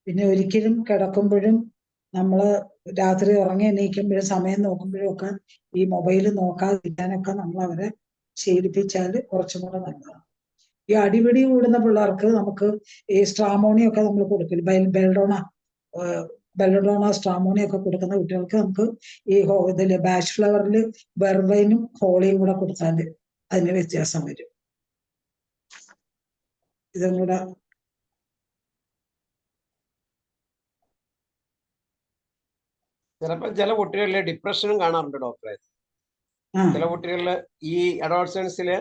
പിന്നെ ഒരിക്കലും കിടക്കുമ്പോഴും നമ്മള് രാത്രി ഉറങ്ങി എണീക്കുമ്പോഴും സമയം നോക്കുമ്പോഴും ഒക്കെ ഈ മൊബൈൽ നോക്കാതിരിക്കാനൊക്കെ നമ്മൾ അവരെ ശീലിപ്പിച്ചാൽ കുറച്ചും കൂടെ നല്ലതാണ്. ഈ അടിപിടി കൂടുന്ന പിള്ളേർക്ക് നമുക്ക് ഈ സ്ട്രാമോണി ഒക്കെ നമ്മൾ കൊടുക്കില്ല, ബെല്ലഡോണ സ്ട്രാമോണി ഒക്കെ കൊടുക്കുന്ന കുട്ടികൾക്ക് നമുക്ക് ഈ ഇതില് ബാച്ച് ഫ്ലവറിൽ വെർവൈനും ഹോളിയും കൂടെ കൊടുത്താൽ അതിന് വ്യത്യാസം വരും. ഇതും കൂടെ ചിലപ്പോൾ ചില കുട്ടികളിൽ ഡിപ്രഷനും കാണാറുണ്ട് ഡോക്ടറെ. ചില കുട്ടികളിൽ ഈ അഡോളസൻസില്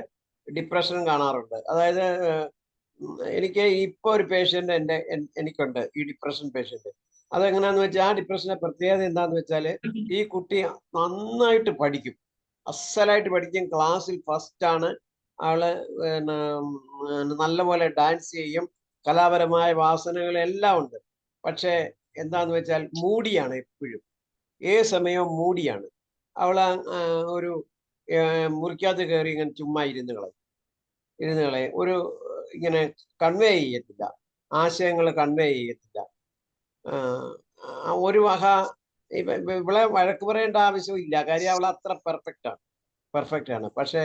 ഡിപ്രഷനും കാണാറുണ്ട്. അതായത് എനിക്ക് ഇപ്പൊ ഒരു പേഷ്യന്റ് എനിക്കുണ്ട്, ഈ ഡിപ്രഷൻ പേഷ്യന്റ്. അതെങ്ങനെയാന്ന് വെച്ചാൽ, ആ ഡിപ്രഷന്റെ പ്രത്യേകത എന്താന്ന് വെച്ചാല് ഈ കുട്ടി നന്നായിട്ട് പഠിക്കും, അസലായിട്ട് പഠിക്കും, ക്ലാസ്സിൽ ഫസ്റ്റ് ആണ് ആള്, പിന്നെ നല്ലപോലെ ഡാൻസ് ചെയ്യും, കലാപരമായ വാസനകളെല്ലാം ഉണ്ട്. പക്ഷെ എന്താന്ന് വെച്ചാൽ മൂടിയാണ്, എപ്പോഴും ഏത് സമയവും മൂടിയാണ്. അവള് ഒരു മുറിക്കകത്ത് കയറി ഇങ്ങനെ ചുമ്മാ ഇരുന്നുകളെ ഒരു ഇങ്ങനെ കൺവേ ചെയ്യത്തില്ല, ആശയങ്ങൾ കൺവേ ചെയ്യത്തില്ല. ഒരു ഇവളെ വഴക്ക് പറയേണ്ട ആവശ്യമില്ല, കാര്യം അവൾ അത്ര പെർഫെക്റ്റ് ആണ്. പക്ഷെ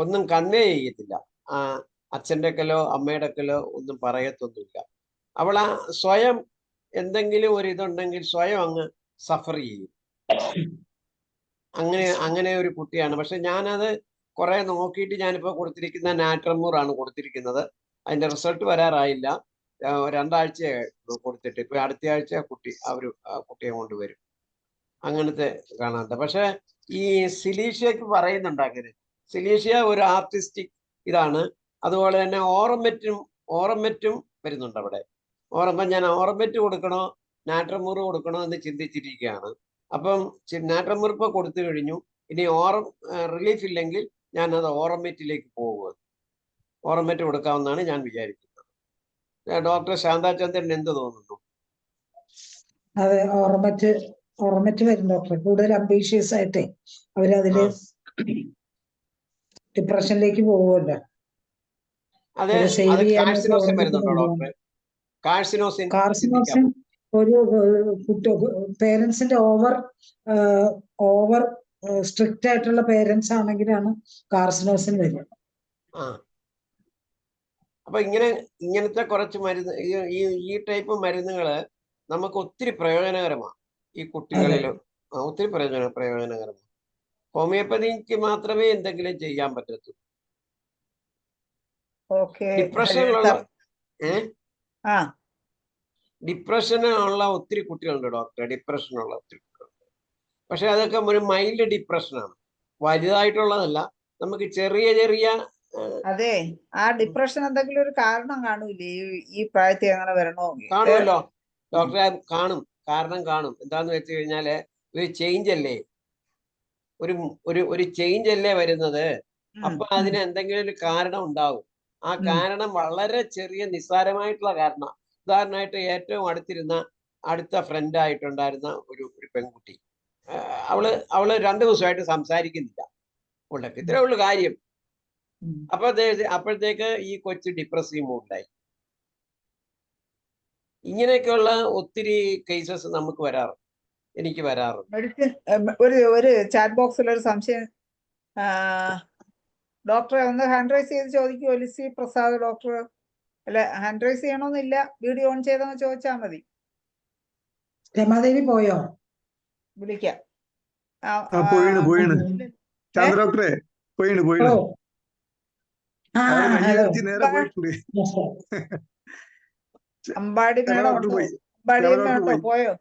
ഒന്നും കൺവേ ചെയ്യത്തില്ല, അച്ഛൻ്റെ ഒക്കെല്ലോ അമ്മയുടെ ഒക്കെല്ലോ ഒന്നും പറയത്തൊന്നുമില്ല. അവൾ സ്വയം എന്തെങ്കിലും ഒരു ഇതുണ്ടെങ്കിൽ സ്വയം അങ്ങ് സഫർ ചെയ്യും. അങ്ങനെ ഒരു കുട്ടിയാണ്. പക്ഷെ ഞാനത് കുറെ നോക്കിയിട്ട് ഞാനിപ്പോൾ കൊടുത്തിരിക്കുന്ന നാട്രമൂർ ആണ് കൊടുത്തിരിക്കുന്നത്. അതിന്റെ റിസൾട്ട് വരാറായില്ല. 2 ആഴ്ച കൊടുത്തിട്ട് ഇപ്പൊ അടുത്ത ആഴ്ച കുട്ടിയെ കൊണ്ടുവരും. അങ്ങനത്തെ കാണാത്ത. പക്ഷെ ഈ സിലീഷ്യക്ക് പറയുന്നുണ്ട് അങ്ങനെ. സിലീഷ്യ ഒരു ആർട്ടിസ്റ്റിക് ഇതാണ്. അതുപോലെ തന്നെ ഓറമെറ്റും വരുന്നുണ്ട് അവിടെ. ഞാൻ ഓറമെറ്റ് കൊടുക്കണോ നാട്രമൂർ കൊടുക്കണോ എന്ന് ചിന്തിച്ചിരിക്കുകയാണ്. അപ്പം നാട്രമൂർ ഇപ്പൊ കൊടുത്തു കഴിഞ്ഞു. ഇനി റിലീഫ് ഇല്ലെങ്കിൽ ഞാൻ അത് ഓറമെറ്റിലേക്ക് പോകുക. ഓറമെറ്റ് കൊടുക്കാമെന്നാണ് ഞാൻ വിചാരിക്കുന്നത്. ഡോക്ടർ ശാന്താചന്ദ്രൻ എന്ത് തോന്നുന്നു? അതെ, ഓർമ്മറ്റ് വരും ഡോക്ടർ. കൂടുതൽ അംബീഷ്യസ് ആയിട്ടേ അവരതില് ഡിപ്രഷനിലേക്ക് പോകുമല്ലോ. അതെ, സേവ് അത് ചെയ്യാനായിട്ട് കാഴ്സിനോസിൻ ഓർമ്മറ്റ് വരുന്നുണ്ടോ കൊണ്ടുപോകും. ഡോക്ടർ? കാഴ്സിനോസിൻ കാർസിനോസിൻ ഒരു പേരൻസിന്റെ ഓവർ സ്ട്രിക്റ്റ് ആയിട്ടുള്ള പേരൻസ് ആണെങ്കിലാണ് കാർസിനോസിൻ വരിക. അപ്പൊ ഇങ്ങനത്തെ കുറച്ച് മരുന്ന് ഈ ടൈപ്പ് മരുന്നുകള് നമുക്ക് ഒത്തിരി പ്രയോജനകരമാണ് ഈ കുട്ടികളിൽ. ഒത്തിരി പ്രയോജനകരമാണ്. ഹോമിയോപ്പതിക്ക് മാത്രമേ എന്തെങ്കിലും ചെയ്യാൻ പറ്റത്തുള്ളൂ. ഡിപ്രഷനുള്ള ഒത്തിരി കുട്ടികളുണ്ട് ഡോക്ടർ. ഡിപ്രഷനുള്ള ഒത്തിരി കുട്ടികളുണ്ട്. പക്ഷെ അതൊക്കെ ഒരു മൈൽഡ് ഡിപ്രഷനാണ്, വലുതായിട്ടുള്ളതല്ല. നമുക്ക് ചെറിയ അതെ, ആ ഡിപ്രഷൻ എന്തെങ്കിലും ഒരു കാരണം കാണൂലേ ഈ പ്രായത്തിൽ അങ്ങനെ വരണോ? കാണുമല്ലോ ഡോക്ടറെ, കാരണം കാണും. എന്താന്ന് വെച്ച് കഴിഞ്ഞാല് ഒരു ചേഞ്ച് അല്ലേ, ഒരു ചേഞ്ച് അല്ലേ വരുന്നത്. അപ്പൊ അതിന് എന്തെങ്കിലും ഒരു കാരണം ഉണ്ടാവും. ആ കാരണം വളരെ ചെറിയ നിസ്സാരമായിട്ടുള്ള കാരണം. ഉദാഹരണമായിട്ട് ഏറ്റവും അടുത്ത ഫ്രണ്ട് ആയിട്ടുണ്ടായിരുന്ന ഒരു പെൺകുട്ടി, അവള് 2 ദിവസമായിട്ട് സംസാരിക്കുന്നില്ല. ഇത്രേ ഉള്ളു കാര്യം. അപ്പോഴത്തേക്ക് ഈ കൊച്ചു ഡിപ്രസീവ് മൂഡിലായി. ഇങ്ങനെയൊക്കെയുള്ള ഒത്തിരി കേസസ് നമുക്ക് എനിക്ക് വരാറുണ്ട്. ഒരു ചാറ്റ് ബോക്സിൽ ഒരു സംശയം ഡോക്ടറെ ഒന്ന് ഹാൻഡ് റൈസ് ചെയ്ത് ചോദിക്കുമോ? ലിസി പ്രസാദ് ഡോക്ടർ. അല്ല, ഹാൻഡ് റൈസ് ചെയ്യണമെന്നില്ല, വീഡിയോ ഓൺ ചെയ്തെന്ന് ചോദിച്ചാൽ മതി. രമാദേവി പോയോ? വിളിക്കാം. ഡോക്ടറെ അമ്പാടി മേഡം ഉണ്ടോ? അമ്പാടി മേഡോ പോയോ?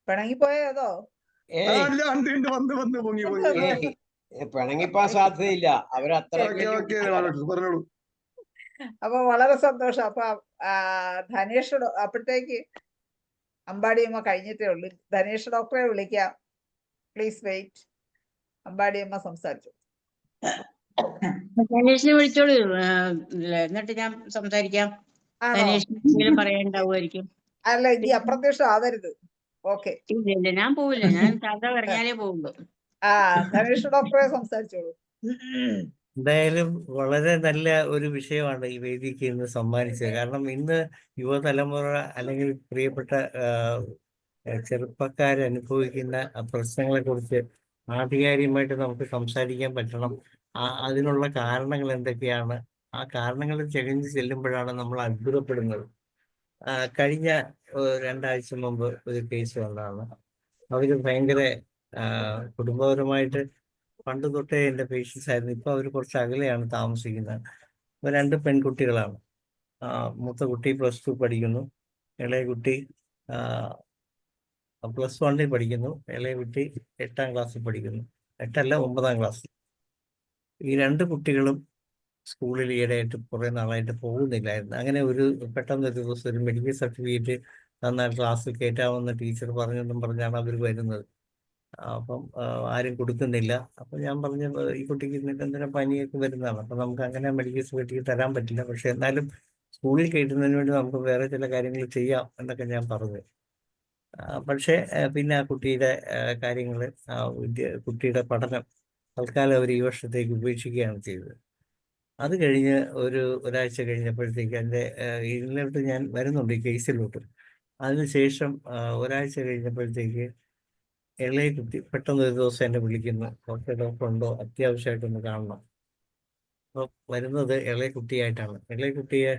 പിണങ്ങി പോയോ അതോ? പിണങ്ങിപ്പോ സാധ്യതയില്ല. അവരത്ര. അപ്പൊ വളരെ സന്തോഷം. അപ്പൊ ധനേഷ് അപ്പോഴത്തേക്ക് അമ്പാടിയമ്മ കഴിഞ്ഞിട്ടേ ഉള്ളൂ. ധനേഷ് ഡോക്ടറെ വിളിക്കാം. Please wait. അമ്പാടിയമ്മ സംസാരിച്ചു. ധനേഷിനെ വിളിച്ചോളൂ, എന്നിട്ട് ഞാൻ സംസാരിക്കാം. ധനേഷിന് പറയണ്ടാവുമായിരിക്കും. അല്ല, ഇനി അപ്രത്യക്ഷം ആവരുത്. ഓക്കെ, ഇല്ല, ഞാൻ പോവില്ല. ഞാൻ സാധാ പറഞ്ഞാലേ പോവുള്ളൂ. ധനേഷ് ഡോക്ടറെ സംസാരിച്ചോളൂ. എന്തായാലും വളരെ നല്ല ഒരു വിഷയമാണ് ഈ വേദിക്ക് ഇന്ന് സമ്മാനിച്ചത്. കാരണം ഇന്ന് യുവതലമുറ അല്ലെങ്കിൽ പ്രിയപ്പെട്ട ചെറുപ്പക്കാരനുഭവിക്കുന്ന പ്രശ്നങ്ങളെ കുറിച്ച് ആധികാരികമായിട്ട് നമുക്ക് സംസാരിക്കാൻ പറ്റണം. അതിനുള്ള കാരണങ്ങൾ എന്തൊക്കെയാണ്, ആ കാരണങ്ങൾ തികഞ്ഞു ചെല്ലുമ്പോഴാണ് നമ്മൾ അത്ഭുതപ്പെടുന്നത്. കഴിഞ്ഞ 2 ആഴ്ച മുമ്പ് ഒരു കേസ് വന്നതാണ്. അവര് ഭയങ്കര കുടുംബപരമായിട്ട് പണ്ട് തൊട്ടേ എൻ്റെ പേഷ്യൻസ് ആയിരുന്നു. ഇപ്പൊ അവർ കുറച്ച് അകലെയാണ് താമസിക്കുന്നത്. 2 പെൺകുട്ടികളാണ്. മൂത്ത കുട്ടി +2 പഠിക്കുന്നു, ഇളയ കുട്ടി +1 പഠിക്കുന്നു, ഇളയ കുട്ടി 8ാം ക്ലാസ്സിൽ പഠിക്കുന്നു. 8അല്ല, 9ാം ക്ലാസ്. ഈ 2 കുട്ടികളും സ്കൂളിൽ ഈയിടെയായിട്ട് കുറേ നാളായിട്ട് പോകുന്നില്ലായിരുന്നു. അങ്ങനെ പെട്ടെന്ന് ഒരു ദിവസം ഒരു മെഡിക്കൽ സർട്ടിഫിക്കറ്റ് തന്നാൽ ക്ലാസ്സിൽ കയറ്റാമെന്ന് ടീച്ചർ പറഞ്ഞെന്നും പറഞ്ഞാണ് അവർ വരുന്നത്. അപ്പം ആരും കൊടുക്കുന്നില്ല. അപ്പം ഞാൻ പറഞ്ഞു, ഈ കുട്ടിക്ക് എന്തിനാ പനിയൊക്കെ വരുന്നതാണ്, അപ്പം നമുക്ക് അങ്ങനെ മെഡിക്കൽ സർട്ടിഫിക്കറ്റ് തരാൻ പറ്റില്ല, പക്ഷെ എന്നാലും സ്കൂളിൽ കയറ്റുന്നതിന് വേണ്ടി നമുക്ക് വേറെ ചില കാര്യങ്ങൾ ചെയ്യാം എന്നൊക്കെ ഞാൻ പറഞ്ഞു. പക്ഷേ പിന്നെ ആ കുട്ടിയുടെ കാര്യങ്ങൾ, കുട്ടിയുടെ പഠനം തൽക്കാലം അവർ ഈ വർഷത്തേക്ക് ഉപേക്ഷിക്കുകയാണ് ചെയ്തത്. അത് കഴിഞ്ഞ് ഒരാഴ്ച കഴിഞ്ഞപ്പോഴത്തേക്ക് ഇതിലോട്ട് ഞാൻ വരുന്നുണ്ട്, ഈ കേസിലോട്ട്. അതിനുശേഷം ഒരാഴ്ച കഴിഞ്ഞപ്പോഴത്തേക്ക് ഇളയ കുട്ടി പെട്ടെന്ന് ഒരു ദിവസം എന്നെ വിളിക്കുന്നു, ഡോക്ടർ ഉണ്ടോ, അത്യാവശ്യമായിട്ടൊന്ന് കാണണം. അപ്പോൾ വരുന്നത് ഇളയ കുട്ടിയായിട്ടാണ്. ഇളയ കുട്ടിയെ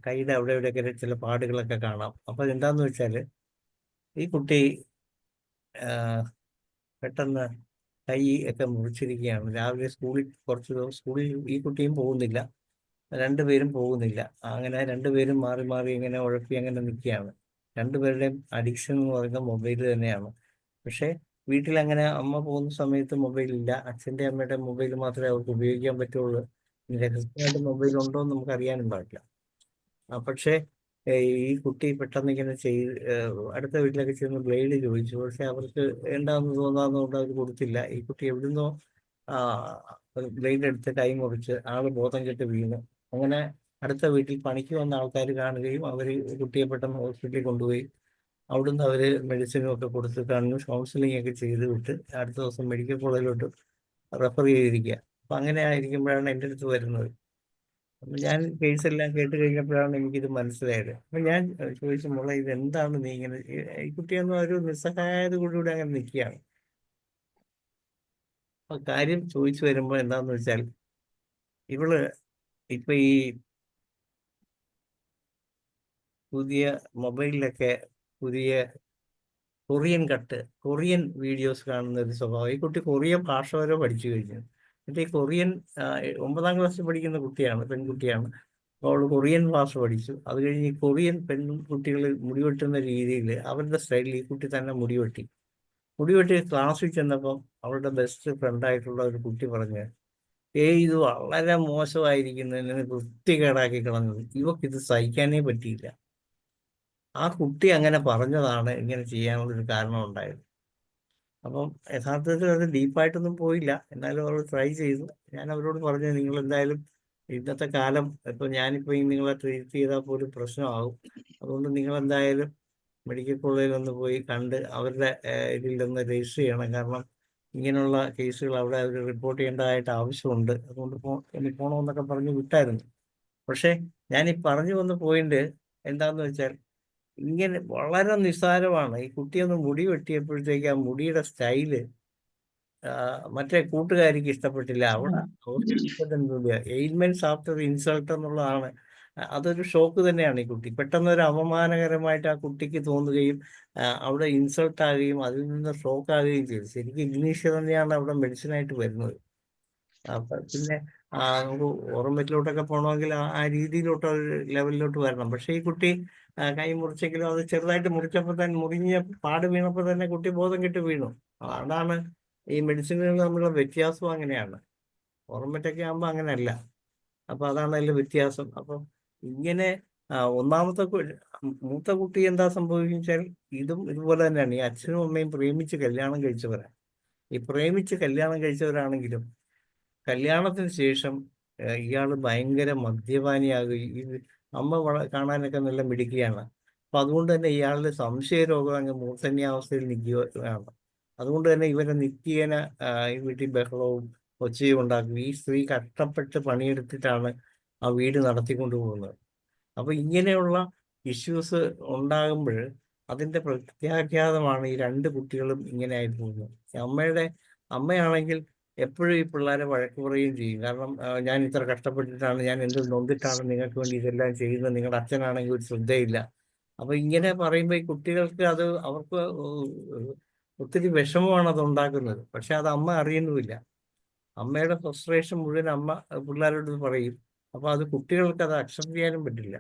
കൈയുടെ അവിടെ ഇവിടെയൊക്കെ ചില പാടുകളൊക്കെ കാണാം. അപ്പോൾ എന്താന്ന് വെച്ചാൽ ഈ കുട്ടി പെട്ടെന്ന് കൈ ഒക്കെ മുറിച്ചിരിക്കുകയാണ്. രാവിലെ സ്കൂളിൽ ഈ കുട്ടിയും പോകുന്നില്ല, രണ്ടുപേരും പോകുന്നില്ല. അങ്ങനെ രണ്ടുപേരും മാറി മാറി ഇങ്ങനെ ഉഴപ്പി അങ്ങനെ നിൽക്കുകയാണ്. രണ്ടുപേരുടെയും അഡിക്ഷൻ എന്ന് പറയുന്നത് മൊബൈൽ തന്നെയാണ്. പക്ഷേ വീട്ടിൽ അങ്ങനെ അമ്മ പോകുന്ന സമയത്ത് മൊബൈൽ ഇല്ല, അച്ഛൻ്റെ അമ്മയുടെ മൊബൈൽ മാത്രമേ അവർക്ക് ഉപയോഗിക്കാൻ പറ്റുള്ളൂ. രഹസ്യമായിട്ട് മൊബൈൽ ഉണ്ടോ എന്ന് നമുക്ക് അറിയാനും പാടില്ല. പക്ഷേ ഈ കുട്ടി പെട്ടെന്ന് ഇങ്ങനെ അടുത്ത വീട്ടിലൊക്കെ ചെന്ന് ബ്ലേഡ് ചോദിച്ചു. പക്ഷെ അവർക്ക് എന്താണെന്ന് തോന്നാന്നുകൊണ്ട് അവർ കൊടുത്തില്ല. ഈ കുട്ടി എവിടുന്നോ ബ്ലേഡ് എടുത്ത് കൈ മുറിച്ച് ആള് ബോധം കെട്ട് വീണു. അങ്ങനെ അടുത്ത വീട്ടിൽ പണിക്ക് വന്ന ആൾക്കാർ കാണുകയും അവർ കുട്ടിയെ പെട്ടെന്ന് ഹോസ്പിറ്റലിൽ കൊണ്ടുപോയി അവിടുന്ന് അവർ മെഡിസിനും ഒക്കെ കൊടുത്ത് കൗൺസിലിംഗ് ഒക്കെ ചെയ്ത് വിട്ട് അടുത്ത ദിവസം മെഡിക്കൽ കോളേജിലോട്ട് റെഫർ ചെയ്തിരിക്കുക. അപ്പം അങ്ങനെ ആയിരിക്കുമ്പോഴാണ് എൻ്റെ അടുത്ത് വരുന്നത്. അപ്പം ഞാൻ കേസെല്ലാം കേട്ട് കഴിഞ്ഞപ്പോഴാണ് എനിക്കിത് മനസ്സിലായത്. അപ്പം ഞാൻ ചോദിച്ചു, മോളെ ഇത് എന്താണ് നീ ഇങ്ങനെ, ഈ കുട്ടിയൊന്നും ഒരു നിസ്സഹായത കൂടി അങ്ങനെ നിൽക്കുകയാണ്. അപ്പം കാര്യം ചോദിച്ചു വരുമ്പോൾ എന്താണെന്ന് വെച്ചാൽ, ഇവള് ഇപ്പൊ ഈ പുതിയ മൊബൈലിലൊക്കെ പുതിയ കൊറിയൻ വീഡിയോസ് കാണുന്ന ഒരു സ്വഭാവം. ഈ കുട്ടി കൊറിയൻ ഭാഷ വരെ പഠിച്ചു കഴിഞ്ഞു. എന്നിട്ട് ഈ കൊറിയൻ 9ാം ക്ലാസ്സിൽ പഠിക്കുന്ന പെൺകുട്ടിയാണ്. അപ്പോൾ അവൾ കൊറിയൻ ഭാഷ പഠിച്ചു. അത് കഴിഞ്ഞ് ഈ കൊറിയൻ പെൺകുട്ടികൾ മുടിവെട്ടുന്ന രീതിയിൽ അവരുടെ സ്റ്റൈലിൽ ഈ കുട്ടി തന്നെ മുടിവെട്ടി ക്ലാസ്സിൽ ചെന്നപ്പം അവളുടെ ബെസ്റ്റ് ഫ്രണ്ടായിട്ടുള്ള ഒരു കുട്ടി പറഞ്ഞു, ഇത് വളരെ മോശമായിരിക്കുന്നതിന് വൃത്തികേടാക്കി കളഞ്ഞത്, ഇവക്കിത് സഹിക്കാനേ പറ്റിയില്ല. ആ കുട്ടി അങ്ങനെ പറഞ്ഞതാണ് ഇങ്ങനെ ചെയ്യാനുള്ളൊരു കാരണം ഉണ്ടായത്. അപ്പം യഥാർത്ഥത്തിൽ അത് ഡീപ്പായിട്ടൊന്നും പോയില്ല, എന്നാലും അവർ ട്രൈ ചെയ്തു. ഞാൻ അവരോട് പറഞ്ഞു, നിങ്ങൾ എന്തായാലും ഇന്നത്തെ കാലം ഇപ്പം ഞാനിപ്പോൾ നിങ്ങളെ ട്രീറ്റ് ചെയ്താൽ പോലും പ്രശ്നമാകും. അതുകൊണ്ട് നിങ്ങൾ എന്തായാലും മെഡിക്കൽ കോളേജിൽ ഒന്ന് പോയി കണ്ട് അവരുടെ ഇതിൽ ഒന്ന് രജിസ്റ്റർ ചെയ്യണം. കാരണം ഇങ്ങനെയുള്ള കേസുകൾ അവിടെ അവർ റിപ്പോർട്ട് ചെയ്യേണ്ടതായിട്ട് ആവശ്യമുണ്ട്. അതുകൊണ്ട് പോകണമെന്നൊക്കെ പറഞ്ഞ് വിട്ടായിരുന്നു. പക്ഷേ ഞാൻ ഈ പറഞ്ഞു വന്ന പോയിന്റ് എന്താണെന്ന് വെച്ചാൽ, ഇങ്ങനെ വളരെ നിസ്സാരമാണ്. ഈ കുട്ടിയൊന്ന് മുടി വെട്ടിയപ്പോഴത്തേക്ക് ആ മുടിയുടെ സ്റ്റൈല് മറ്റേ കൂട്ടുകാരിക്ക് ഇഷ്ടപ്പെട്ടില്ല. എയിൽമെന്റ്സ് ആഫ്റ്റർ ഇൻസൾട്ട് എന്നുള്ളതാണ്. അതൊരു ഷോക്ക് തന്നെയാണ്. ഈ കുട്ടി പെട്ടെന്ന് ഒരു അപമാനകരമായിട്ട് ആ കുട്ടിക്ക് തോന്നുകയും അവിടെ ഇൻസൾട്ട് ആകുകയും അതിൽ നിന്ന് ഷോക്ക് ആകുകയും ചെയ്തു. ശരിക്കും ഇഗ്നീഷ്യ തന്നെയാണ് അവിടെ മെഡിസിനായിട്ട് വരുന്നത്. പിന്നെ നമുക്ക് ഓർമ്മത്തിലോട്ടൊക്കെ പോകണമെങ്കിൽ ആ രീതിയിലോട്ട് ഒരു ലെവലിലോട്ട് വരണം. പക്ഷേ ഈ കുട്ടി കൈ മുറിച്ചെങ്കിലും അത് ചെറുതായിട്ട് മുറിച്ചപ്പോൾ തന്നെ മുറിഞ്ഞ പാട് വീണപ്പോൾ തന്നെ കുട്ടി ബോധം കെട്ട് വീണു. അതാണ് ഈ മെഡിസിനുകൾ തമ്മിലുള്ള വ്യത്യാസം. അങ്ങനെയാണ്. ഓർമ്മറ്റൊക്കെ ആകുമ്പോൾ അങ്ങനെയല്ല. അപ്പം അതാണ് അതിൽ വ്യത്യാസം. അപ്പം ഇങ്ങനെ മൂത്ത കുട്ടി എന്താ സംഭവിച്ചാൽ ഇതുപോലെ തന്നെയാണ്. ഈ അച്ഛനും അമ്മയും പ്രേമിച്ച് കല്യാണം കഴിച്ചവരാണ്. ഈ പ്രേമിച്ച് കല്യാണം കഴിച്ചവരാണെങ്കിലും കല്യാണത്തിന് ശേഷം ഇയാൾ ഭയങ്കര മദ്യപാനിയാകുകയും ഈ അമ്മ കാണാനൊക്കെ നല്ല മിടുക്കിയാണ്. അപ്പം അതുകൊണ്ട് തന്നെ ഇയാളുടെ സംശയരോഗം അങ്ങ് മൂർധന്യാവസ്ഥയിൽ നിൽക്കുകയാണ്. അതുകൊണ്ട് തന്നെ ഇവരെ നിത്യേന ഈ വീട്ടിൽ ബഹളവും ഒച്ചയും ഉണ്ടാക്കും. ഈ സ്ത്രീ കഷ്ടപ്പെട്ട് പണിയെടുത്തിട്ടാണ് ആ വീട് നടത്തിക്കൊണ്ടു പോകുന്നത്. അപ്പോൾ ഇങ്ങനെയുള്ള ഇഷ്യൂസ് ഉണ്ടാകുമ്പോൾ അതിൻ്റെ പ്രത്യാഘാതമാണ് ഈ രണ്ട് കുട്ടികളും ഇങ്ങനെ ആയി പോകുന്നത്. അമ്മയാണെങ്കിൽ എപ്പോഴും ഈ പിള്ളേരെ വഴക്ക് പറയുകയും ചെയ്യും. കാരണം ഞാൻ ഇത്ര കഷ്ടപ്പെട്ടിട്ടാണ്, ഞാൻ എന്ത് നൊന്തിട്ടാണ് നിങ്ങൾക്ക് വേണ്ടി ഇതെല്ലാം ചെയ്യുന്നത്, നിങ്ങളുടെ അച്ഛനാണെങ്കിൽ ഒരു ശ്രദ്ധയില്ല. അപ്പോൾ ഇങ്ങനെ പറയുമ്പോൾ ഈ കുട്ടികൾക്ക് അവർക്ക് ഒത്തിരി വിഷമമാണ് അത് ഉണ്ടാക്കുന്നത്. പക്ഷെ അത് അമ്മ അറിയുന്നുമില്ല. അമ്മയുടെ ഫ്രസ്ട്രേഷൻ മുഴുവൻ അമ്മ പിള്ളേരോട് പറയും. അപ്പോൾ അത് കുട്ടികൾക്ക് അത് അക്സെപ്റ്റ് ചെയ്യാനും പറ്റില്ല.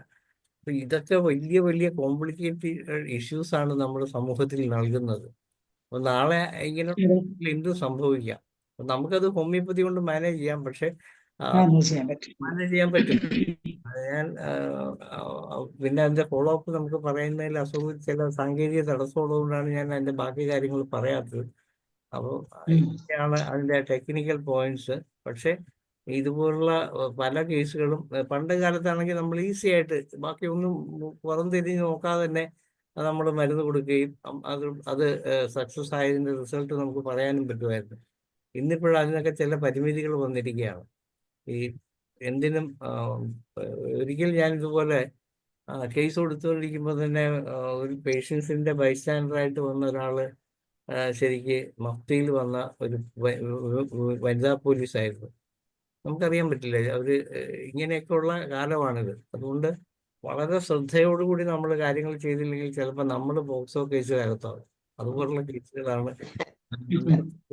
അപ്പോൾ ഇതൊക്കെ വലിയ വലിയ കോംപ്ലിക്കേറ്റഡ് ഇഷ്യൂസ് ആണ് നമ്മൾ സമൂഹത്തിൽ നൽകുന്നത്. അപ്പോൾ നാളെ ഇങ്ങനെ എന്തും സംഭവിക്കാം. നമുക്കത് ഹോമിയോപ്പതി കൊണ്ട് മാനേജ് ചെയ്യാം. പക്ഷെ മാനേജ് ചെയ്യാൻ പറ്റും. ഞാൻ പിന്നെ അതിന്റെ ഫോളോ അപ്പ് നമുക്ക് പറയുന്നതിൽ ചില സാങ്കേതിക തടസ്സമുള്ളതുകൊണ്ടാണ് ഞാൻ അതിന്റെ ബാക്കി കാര്യങ്ങൾ പറയാത്തത്. അപ്പോൾ ഇതൊക്കെയാണ് അതിന്റെ ടെക്നിക്കൽ പോയിന്റ്സ്. പക്ഷെ ഇതുപോലുള്ള പല കേസുകളും പണ്ട് കാലത്താണെങ്കിൽ നമ്മൾ ഈസി ആയിട്ട് ബാക്കി ഒന്നും പുറംതിരിഞ്ഞ് നോക്കാതെ തന്നെ നമ്മൾ മരുന്ന് കൊടുക്കുകയും അത് സക്സസ് ആയതിന്റെ റിസൾട്ട് നമുക്ക് പറയാനും പറ്റുമായിരുന്നു. ഇന്നിപ്പോഴും അതിനൊക്കെ ചില പരിമിതികൾ വന്നിരിക്കുകയാണ്. ഈ എന്തിനും ഒരിക്കൽ ഞാൻ ഇതുപോലെ കേസ് കൊടുത്തുകൊണ്ടിരിക്കുമ്പോൾ തന്നെ ഒരു പേഷ്യൻസിന്റെ ബൈസ്റ്റാൻഡറായിട്ട് വന്ന ഒരാള് ശരിക്ക് മഫ്തിയിൽ വന്ന ഒരു വനിതാ പോലീസായിരുന്നു. നമുക്കറിയാൻ പറ്റില്ല, അവര് ഇങ്ങനെയൊക്കെയുള്ള കാലമാണിത്. അതുകൊണ്ട് വളരെ ശ്രദ്ധയോടുകൂടി നമ്മൾ കാര്യങ്ങൾ ചെയ്തില്ലെങ്കിൽ ചിലപ്പോൾ നമ്മൾ പോക്സോ കേസിലകത്താവും. അതുപോലുള്ള കേസുകളാണ്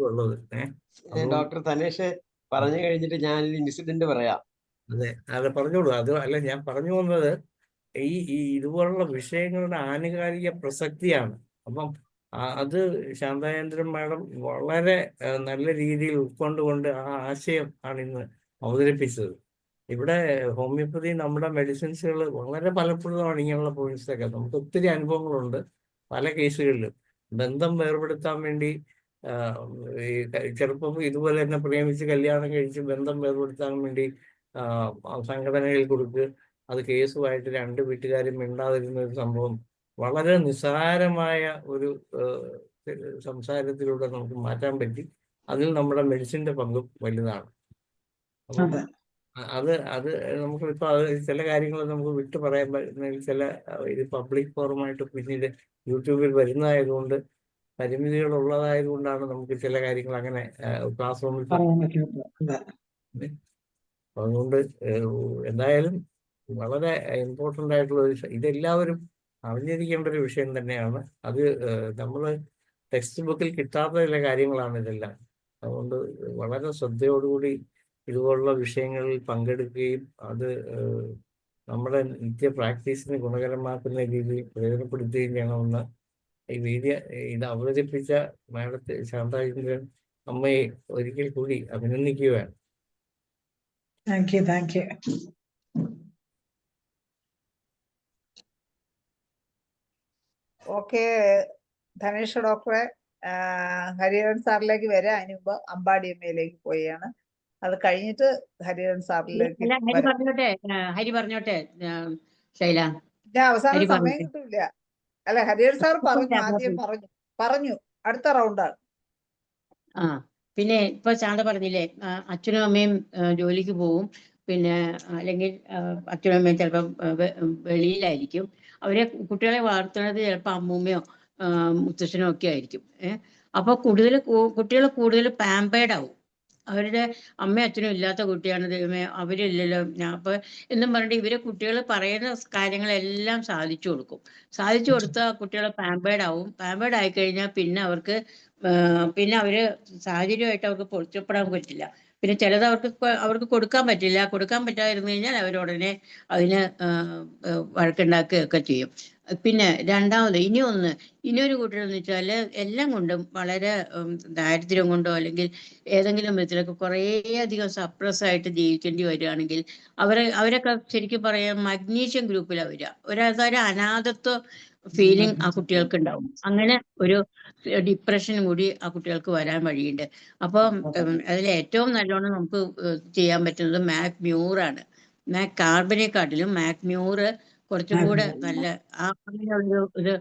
ഉള്ളത്. അതുകൊണ്ട് ഡോക്ടർ ധനേഷ് പറഞ്ഞു കഴിഞ്ഞിട്ട് ഞാനൊരു ഇൻസിഡന്റ് പറയാം. അതെ, അത് പറഞ്ഞോളൂ. അത് അല്ല, ഞാൻ പറഞ്ഞു വന്നത് ഈ ഇതുപോലുള്ള വിഷയങ്ങളുടെ ആനുകാലിക പ്രസക്തിയാണ്. അപ്പം അത് ശാന്താചന്ദ്രൻ മാഡം വളരെ നല്ല രീതിയിൽ ഉൾക്കൊണ്ടുകൊണ്ട് ആ ആശയം ആണ് ഇന്ന് അവതരിപ്പിച്ചത്. ഇവിടെ ഹോമിയോപ്പതി നമ്മുടെ മെഡിസിൻസുകൾ വളരെ ഫലപ്രദമാണ്. ഇങ്ങനെയുള്ള പോയിന്റ്സൊക്കെ നമുക്ക് ഒത്തിരി അനുഭവങ്ങളുണ്ട്. പല കേസുകളിലും ബന്ധം വേർപെടുത്താൻ വേണ്ടി ഈ ചെറുപ്പം ഇതുപോലെ തന്നെ പ്രേമിച്ച് കല്യാണം കഴിച്ച് ബന്ധം വേർപെടുത്താൻ വേണ്ടി സംഘടനയിൽ കൊടുത്ത് അത് കേസുമായിട്ട് രണ്ട് വീട്ടുകാരും മിണ്ടാതിരുന്ന ഒരു സംഭവം വളരെ നിസ്സാരമായ ഒരു സംസാരത്തിലൂടെ നമുക്ക് മാറ്റാൻ പറ്റി. അതിൽ നമ്മുടെ മെഡിസിന്റെ പങ്കും വലുതാണ്. അപ്പം അത് നമുക്കിപ്പോൾ അത് ചില കാര്യങ്ങൾ നമുക്ക് വിട്ടു പറയാൻ പറ്റുന്ന ചില ഇത് പബ്ലിക് ഫോറമായിട്ട് പിന്നീട് യൂട്യൂബിൽ വരുന്നതായതുകൊണ്ട് പരിമിതികളുള്ളതായതുകൊണ്ടാണ് നമുക്ക് ചില കാര്യങ്ങൾ അങ്ങനെ ക്ലാസ് റൂമിൽ അതുകൊണ്ട് എന്തായാലും വളരെ ഇമ്പോർട്ടൻ്റ് ആയിട്ടുള്ള ഒരു ഇതെല്ലാവരും അറിഞ്ഞിരിക്കേണ്ട ഒരു വിഷയം തന്നെയാണ്. അത് നമ്മൾ ടെക്സ്റ്റ് ബുക്കിൽ കിട്ടാത്ത ചില കാര്യങ്ങളാണ് ഇതെല്ലാം. അതുകൊണ്ട് വളരെ ശ്രദ്ധയോടുകൂടി ഇതുപോലുള്ള വിഷയങ്ങളിൽ പങ്കെടുക്കുകയും അത് നമ്മുടെ നിത്യ പ്രാക്ടീസിന് ഗുണകരമാക്കുന്ന രീതിയിൽ പ്രയോജനപ്പെടുത്തുകയും ചെയ്യണമെന്ന് ഈ ഇത് അവതരിപ്പിച്ച മാഡത്തെ ശാന്താചന്ദ്രൻ അമ്മയെ ഒരിക്കൽ കൂടി അഭിനന്ദിക്കുകയാണ്. Thank you. ഓക്കെ ധനേഷ് ഡോക്ടറെ, ഹരിഹരൻ സാറിലേക്ക് വരാം. അതിന് മുമ്പ് അമ്പാടി അമ്മയിലേക്ക് പോയാണ്. അത് കഴിഞ്ഞിട്ട് ഹരിഹരൻ സാറിലേക്ക് ഹരി പറഞ്ഞോട്ടെ ശൈല. അവസാനം സമയം കിട്ടൂല. അല്ല, ഹരിഹരൻ സാർ പറഞ്ഞു, ആദ്യം പറഞ്ഞു അടുത്ത റൗണ്ടാണ്. പിന്നെ ഇപ്പൊ ശാന്ത പറഞ്ഞില്ലേ, അച്ഛനും അമ്മയും ജോലിക്ക് പോവും. പിന്നെ അല്ലെങ്കിൽ അച്ഛനും അമ്മയും ചിലപ്പം വെളിയിലായിരിക്കും. അവരെ കുട്ടികളെ വളർത്തുന്നത് ചിലപ്പോൾ അമ്മൂമ്മയോ മുത്തശ്ശനോ ഒക്കെ ആയിരിക്കും. അപ്പൊ കുട്ടികൾ കൂടുതൽ പാമ്പേർഡ് ആവും. അവരുടെ അമ്മയും അച്ഛനും ഇല്ലാത്ത കുട്ടിയാണ് ദൈവമേ, അവരില്ലല്ലോ ഞാൻ അപ്പൊ എന്നും പറഞ്ഞിട്ട് ഇവരെ കുട്ടികൾ പറയുന്ന കാര്യങ്ങളെല്ലാം സാധിച്ചു കൊടുക്കും. സാധിച്ചു കൊടുത്താൽ കുട്ടികൾ പാമ്പേർഡ് ആവും. പാമ്പേർഡ് ആയിക്കഴിഞ്ഞാൽ പിന്നെ അവര് സാഹചര്യമായിട്ട് അവർക്ക് പൊരുത്തപ്പെടാൻ പറ്റില്ല. പിന്നെ ചിലത് അവർക്ക് കൊടുക്കാൻ പറ്റില്ല. കൊടുക്കാൻ പറ്റാതിരുന്നു കഴിഞ്ഞാൽ അവരുടനെ അതിന് വഴക്കുണ്ടാക്കുകയൊക്കെ ചെയ്യും. പിന്നെ രണ്ടാമത് ഇനിയൊരു കൂട്ടരെന്ന് വെച്ചാൽ എല്ലാം കൊണ്ടും വളരെ ദാരിദ്ര്യം കൊണ്ടോ അല്ലെങ്കിൽ ഏതെങ്കിലും വിധത്തിലൊക്കെ കുറേയധികം സപ്രസ്സായിട്ട് ജീവിക്കേണ്ടി വരികയാണെങ്കിൽ അവരൊക്കെ ശരിക്കും പറയാം മഗ്നീഷ്യം ഗ്രൂപ്പിലാണ് വരിക. ഒരു അനാഥത്വ ഫീലിംഗ് ആ കുട്ടികൾക്ക് ഉണ്ടാവും. അങ്ങനെ ഒരു ഡിപ്രഷൻ കൂടി ആ കുട്ടികൾക്ക് വരാൻ വഴിയുണ്ട്. അപ്പം അതിൽ ഏറ്റവും നല്ലോണം നമുക്ക് ചെയ്യാൻ പറ്റുന്നത് മാക് മ്യൂറാണ്. മാക് കാർബനെക്കാട്ടിലും മാക് മ്യൂറ് കുറച്ചും കൂടെ നല്ല അങ്ങനെയുള്ള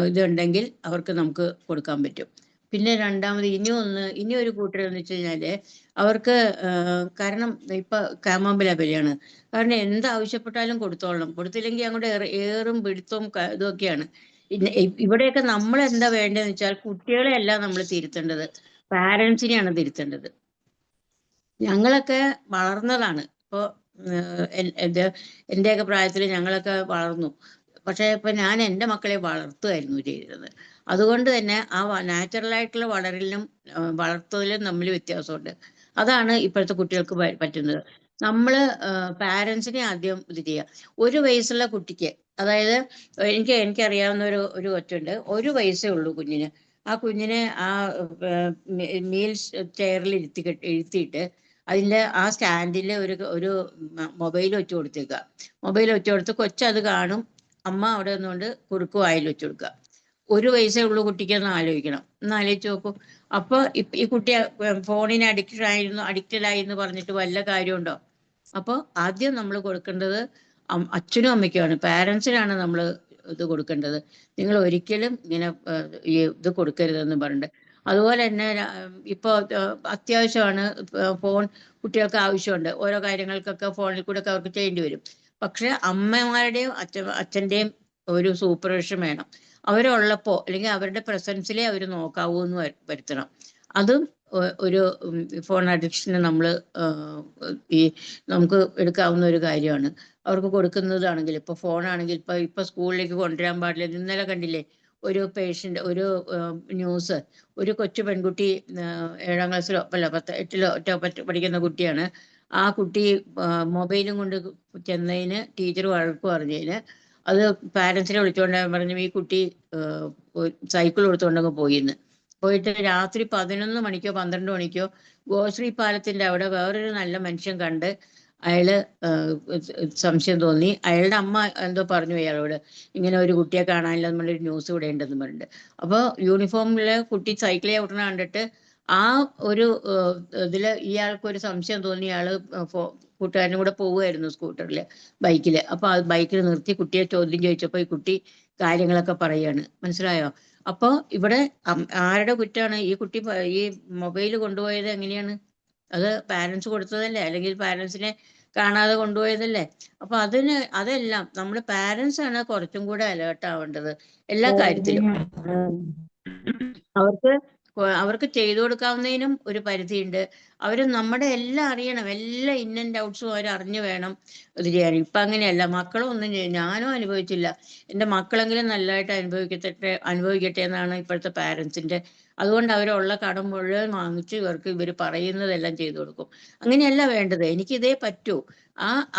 ഇതുണ്ടെങ്കിൽ അവർക്ക് നമുക്ക് കൊടുക്കാൻ പറ്റും. പിന്നെ രണ്ടാമത് ഇനിയൊരു കൂട്ടരെന്ന് വെച്ച് കഴിഞ്ഞാല് അവർക്ക് കാരണം ഇപ്പൊ കാമാമ്പലാപരിയാണ്. കാരണം എന്താവശ്യപ്പെട്ടാലും കൊടുത്തോളണം. കൊടുത്തില്ലെങ്കിൽ അങ്ങോട്ട് ഏറും പിടുത്തവും ഇതൊക്കെയാണ്. ഇവിടെയൊക്കെ നമ്മൾ എന്താ വേണ്ടതെന്ന് വെച്ചാൽ കുട്ടികളെ അല്ല നമ്മൾ തിരുത്തേണ്ടത്, പാരൻസിനെയാണ് തിരുത്തേണ്ടത്. ഞങ്ങളൊക്കെ വളർന്നതാണ്. ഇപ്പോൾ എൻ്റെയൊക്കെ പ്രായത്തിൽ ഞങ്ങളൊക്കെ വളർന്നു. പക്ഷേ ഇപ്പൊ ഞാൻ എൻ്റെ മക്കളെ വളർത്തുമായിരുന്നു ചെയ്തിരുന്നത്. അതുകൊണ്ട് തന്നെ ആ നാച്ചുറലായിട്ടുള്ള വളരലിനും വളർത്തലിനും തമ്മിൽ വ്യത്യാസമുണ്ട്. അതാണ് ഇപ്പോഴത്തെ കുട്ടികൾക്ക് പറ്റുന്നത്. നമ്മള് പാരൻസിനെ ആദ്യം ഇത് ചെയ്യുക. 1 വയസ്സുള്ള കുട്ടിക്ക്, അതായത് എനിക്കറിയാവുന്ന ഒരു കൊച്ചുണ്ട്. 1 വയസ്സേ ഉള്ളൂ കുഞ്ഞിന്. ആ കുഞ്ഞിനെ ആ മീൽ ചെയറിൽ ഇരുത്തിയിട്ട് അതിൻ്റെ ആ സ്റ്റാൻഡിൽ ഒരു മൊബൈൽ വെച്ച് കൊടുത്തേക്കുക. മൊബൈൽ വെച്ച് കൊടുത്ത് കൊച്ചത് കാണും. അമ്മ അവിടെ നിന്നുകൊണ്ട് കുറുക്ക് വായിൽ വെച്ച് കൊടുക്കുക. 1 വയസ്സേ ഉള്ളൂ കുട്ടിക്ക് ഒന്ന് ആലോചിക്കണം. ഒന്ന് ആലോചിച്ച് നോക്കൂ. അപ്പൊ ഈ കുട്ടി ഫോണിന് അഡിക്റ്റഡ് ആയി എന്ന് പറഞ്ഞിട്ട് വല്ല കാര്യമുണ്ടോ? അപ്പോൾ ആദ്യം നമ്മൾ കൊടുക്കേണ്ടത് അച്ഛനും അമ്മയ്ക്കുമാണ്, പാരൻസിനാണ് നമ്മൾ ഇത് കൊടുക്കേണ്ടത്. നിങ്ങൾ ഒരിക്കലും ഇങ്ങനെ ഇത് കൊടുക്കരുതെന്ന് പറഞ്ഞിട്ട്. അതുപോലെ തന്നെ ഇപ്പോൾ അത്യാവശ്യമാണ് ഫോൺ കുട്ടികൾക്ക് ആവശ്യമുണ്ട്. ഓരോ കാര്യങ്ങൾക്കൊക്കെ ഫോണിൽ കൂടെ ഒക്കെ അവർക്ക് ചെയ്യേണ്ടി വരും. പക്ഷെ അമ്മമാരുടെയും അച്ഛൻ്റെയും ഒരു സൂപ്പർവിഷൻ വേണം. അവരുള്ളപ്പോൾ അല്ലെങ്കിൽ അവരുടെ പ്രസൻസിലേ അവർ നോക്കാവൂ എന്ന് വരുത്തണം. അതും ഒരു ഫോൺ അഡിക്ഷന് നമുക്ക് എടുക്കാവുന്ന ഒരു കാര്യമാണ്. അവർക്ക് കൊടുക്കുന്നതാണെങ്കിൽ, ഇപ്പൊ ഫോണാണെങ്കിൽ ഇപ്പൊ സ്കൂളിലേക്ക് കൊണ്ടുവരാൻ പാടില്ല. ഇന്നലെ കണ്ടില്ലേ, ഒരു പേഷ്യൻ്റ് ഒരു ന്യൂസ്, ഒരു കൊച്ചു പെൺകുട്ടി 7ാം ക്ലാസ്സിലോ അല്ല 8ലോ പഠിക്കുന്ന കുട്ടിയാണ്. ആ കുട്ടി മൊബൈലും കൊണ്ട് ചെന്നതിന് ടീച്ചർ വഴക്ക് പറഞ്ഞതിന് അത് പാരൻസിനെ വിളിച്ചുകൊണ്ട് പറഞ്ഞു ഈ കുട്ടി സൈക്കിൾ കൊടുത്തുകൊണ്ടങ്ങ് പോയിന്ന്. പോയിട്ട് രാത്രി 11 മണിക്കോ 12 മണിക്കോ ഗോശ്രീ പാലത്തിന്റെ അവിടെ വേറൊരു നല്ല മനുഷ്യൻ കണ്ട് അയാള് സംശയം തോന്നി. അയാളുടെ അമ്മ എന്തോ പറഞ്ഞു അയാളോട്, ഇങ്ങനെ ഒരു കുട്ടിയെ കാണാനില്ല നമ്മളൊരു ന്യൂസ് ഇവിടെ ഉണ്ടെന്ന് പറഞ്ഞിട്ട്. അപ്പോൾ യൂണിഫോമിലെ കുട്ടി സൈക്കിൾ ചവിട്ടണ കണ്ടിട്ട് ആ ഒരു ഇതില് ഇയാൾക്കൊരു സംശയം തോന്നി. ഇയാള് കൂട്ടുകാരനും കൂടെ പോവുമായിരുന്നു സ്കൂട്ടറിൽ, ബൈക്കിൽ. അപ്പൊ ആ ബൈക്കിൽ നിർത്തി കുട്ടിയെ ചോദ്യം ചോദിച്ചപ്പോൾ ഈ കുട്ടി കാര്യങ്ങളൊക്കെ പറയാണ്. മനസ്സിലായോ? അപ്പോൾ ഇവിടെ ആരുടെ കുറ്റാണ്? ഈ കുട്ടി ഈ മൊബൈൽ കൊണ്ടുപോയത് എങ്ങനെയാണ്? അത് പാരൻസ് കൊടുത്തതല്ലേ, അല്ലെങ്കിൽ പാരൻസിനെ കാണാതെ കൊണ്ടുപോയതല്ലേ? അപ്പൊ അതെല്ലാം നമ്മുടെ പാരൻസ് ആണ് കുറച്ചും കൂടെ അലേർട്ട് ആവേണ്ടത് എല്ലാ കാര്യത്തിലും. അവർക്ക് ചെയ്തു കൊടുക്കാവുന്നതിനും ഒരു പരിധിയുണ്ട്. അവര് നമ്മുടെ എല്ലാം അറിയണം, എല്ലാ ഇൻ ആൻഡ് ഔട്ട്സും അവർ അറിഞ്ഞു വേണം ഇത് ചെയ്യാൻ. ഇപ്പൊ അങ്ങനെയല്ല. മക്കളും ഒന്നും ഞാനും അനുഭവിച്ചില്ല, എൻ്റെ മക്കളെങ്കിലും നല്ലതായിട്ട് അനുഭവിക്കട്ടെ എന്നാണ് ഇപ്പോഴത്തെ പാരൻസിന്റെ. അതുകൊണ്ട് അവരുള്ള കടം മുഴുവൻ വാങ്ങിച്ച് ഇവർ പറയുന്നതെല്ലാം ചെയ്തു കൊടുക്കും. അങ്ങനെയല്ല വേണ്ടത്. എനിക്ക് ഇതേ പറ്റൂ,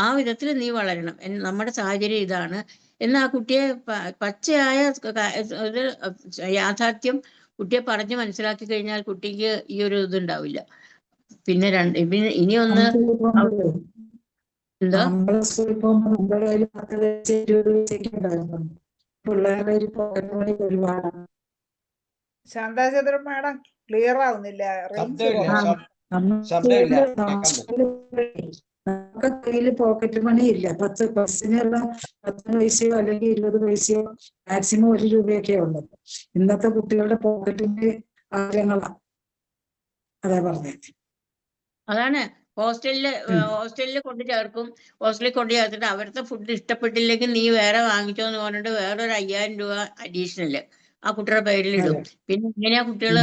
ആ വിധത്തിൽ നീ വളരണം, നമ്മുടെ സാഹചര്യം ഇതാണ് എന്ന് ആ കുട്ടിയെ പച്ചയായ ഒരു യാഥാർത്ഥ്യം കുട്ടിയെ പറഞ്ഞ് മനസ്സിലാക്കി കഴിഞ്ഞാൽ കുട്ടിക്ക് ഈ ഒരു ഇതുണ്ടാവില്ല. പിന്നെ ഇനി ഒന്ന് എന്താ ശാന്താചന്ദ്രൻ മാഡം ക്ലിയർ ആവുന്നില്ല, റേഞ്ച് നമുക്ക് കയ്യില് പോക്കറ്റ് മണി ഇല്ല. 10 ബസ്സിനുള്ള 10 പൈസയോ അല്ലെങ്കിൽ 20 പൈസയോ മാക്സിമം 1 രൂപയൊക്കെ ഉള്ളത്. ഇന്നത്തെ കുട്ടികളുടെ പോക്കറ്റിന്റെ കാര്യങ്ങളാണ് അതാ പറഞ്ഞത്. അതാണ് ഹോസ്റ്റലിൽ കൊണ്ട് ചേർക്കും. ഹോസ്റ്റലിൽ കൊണ്ട് ചേർത്തിട്ട് അവിടുത്തെ ഫുഡ് ഇഷ്ടപ്പെട്ടില്ലെങ്കിൽ നീ വേറെ വാങ്ങിച്ചോ എന്ന് പറഞ്ഞിട്ട് വേറൊരു 5000 രൂപ അഡീഷണല് ആ കുട്ടിയുടെ പേരിലിടും. പിന്നെ എങ്ങനെയാ കുട്ടികള്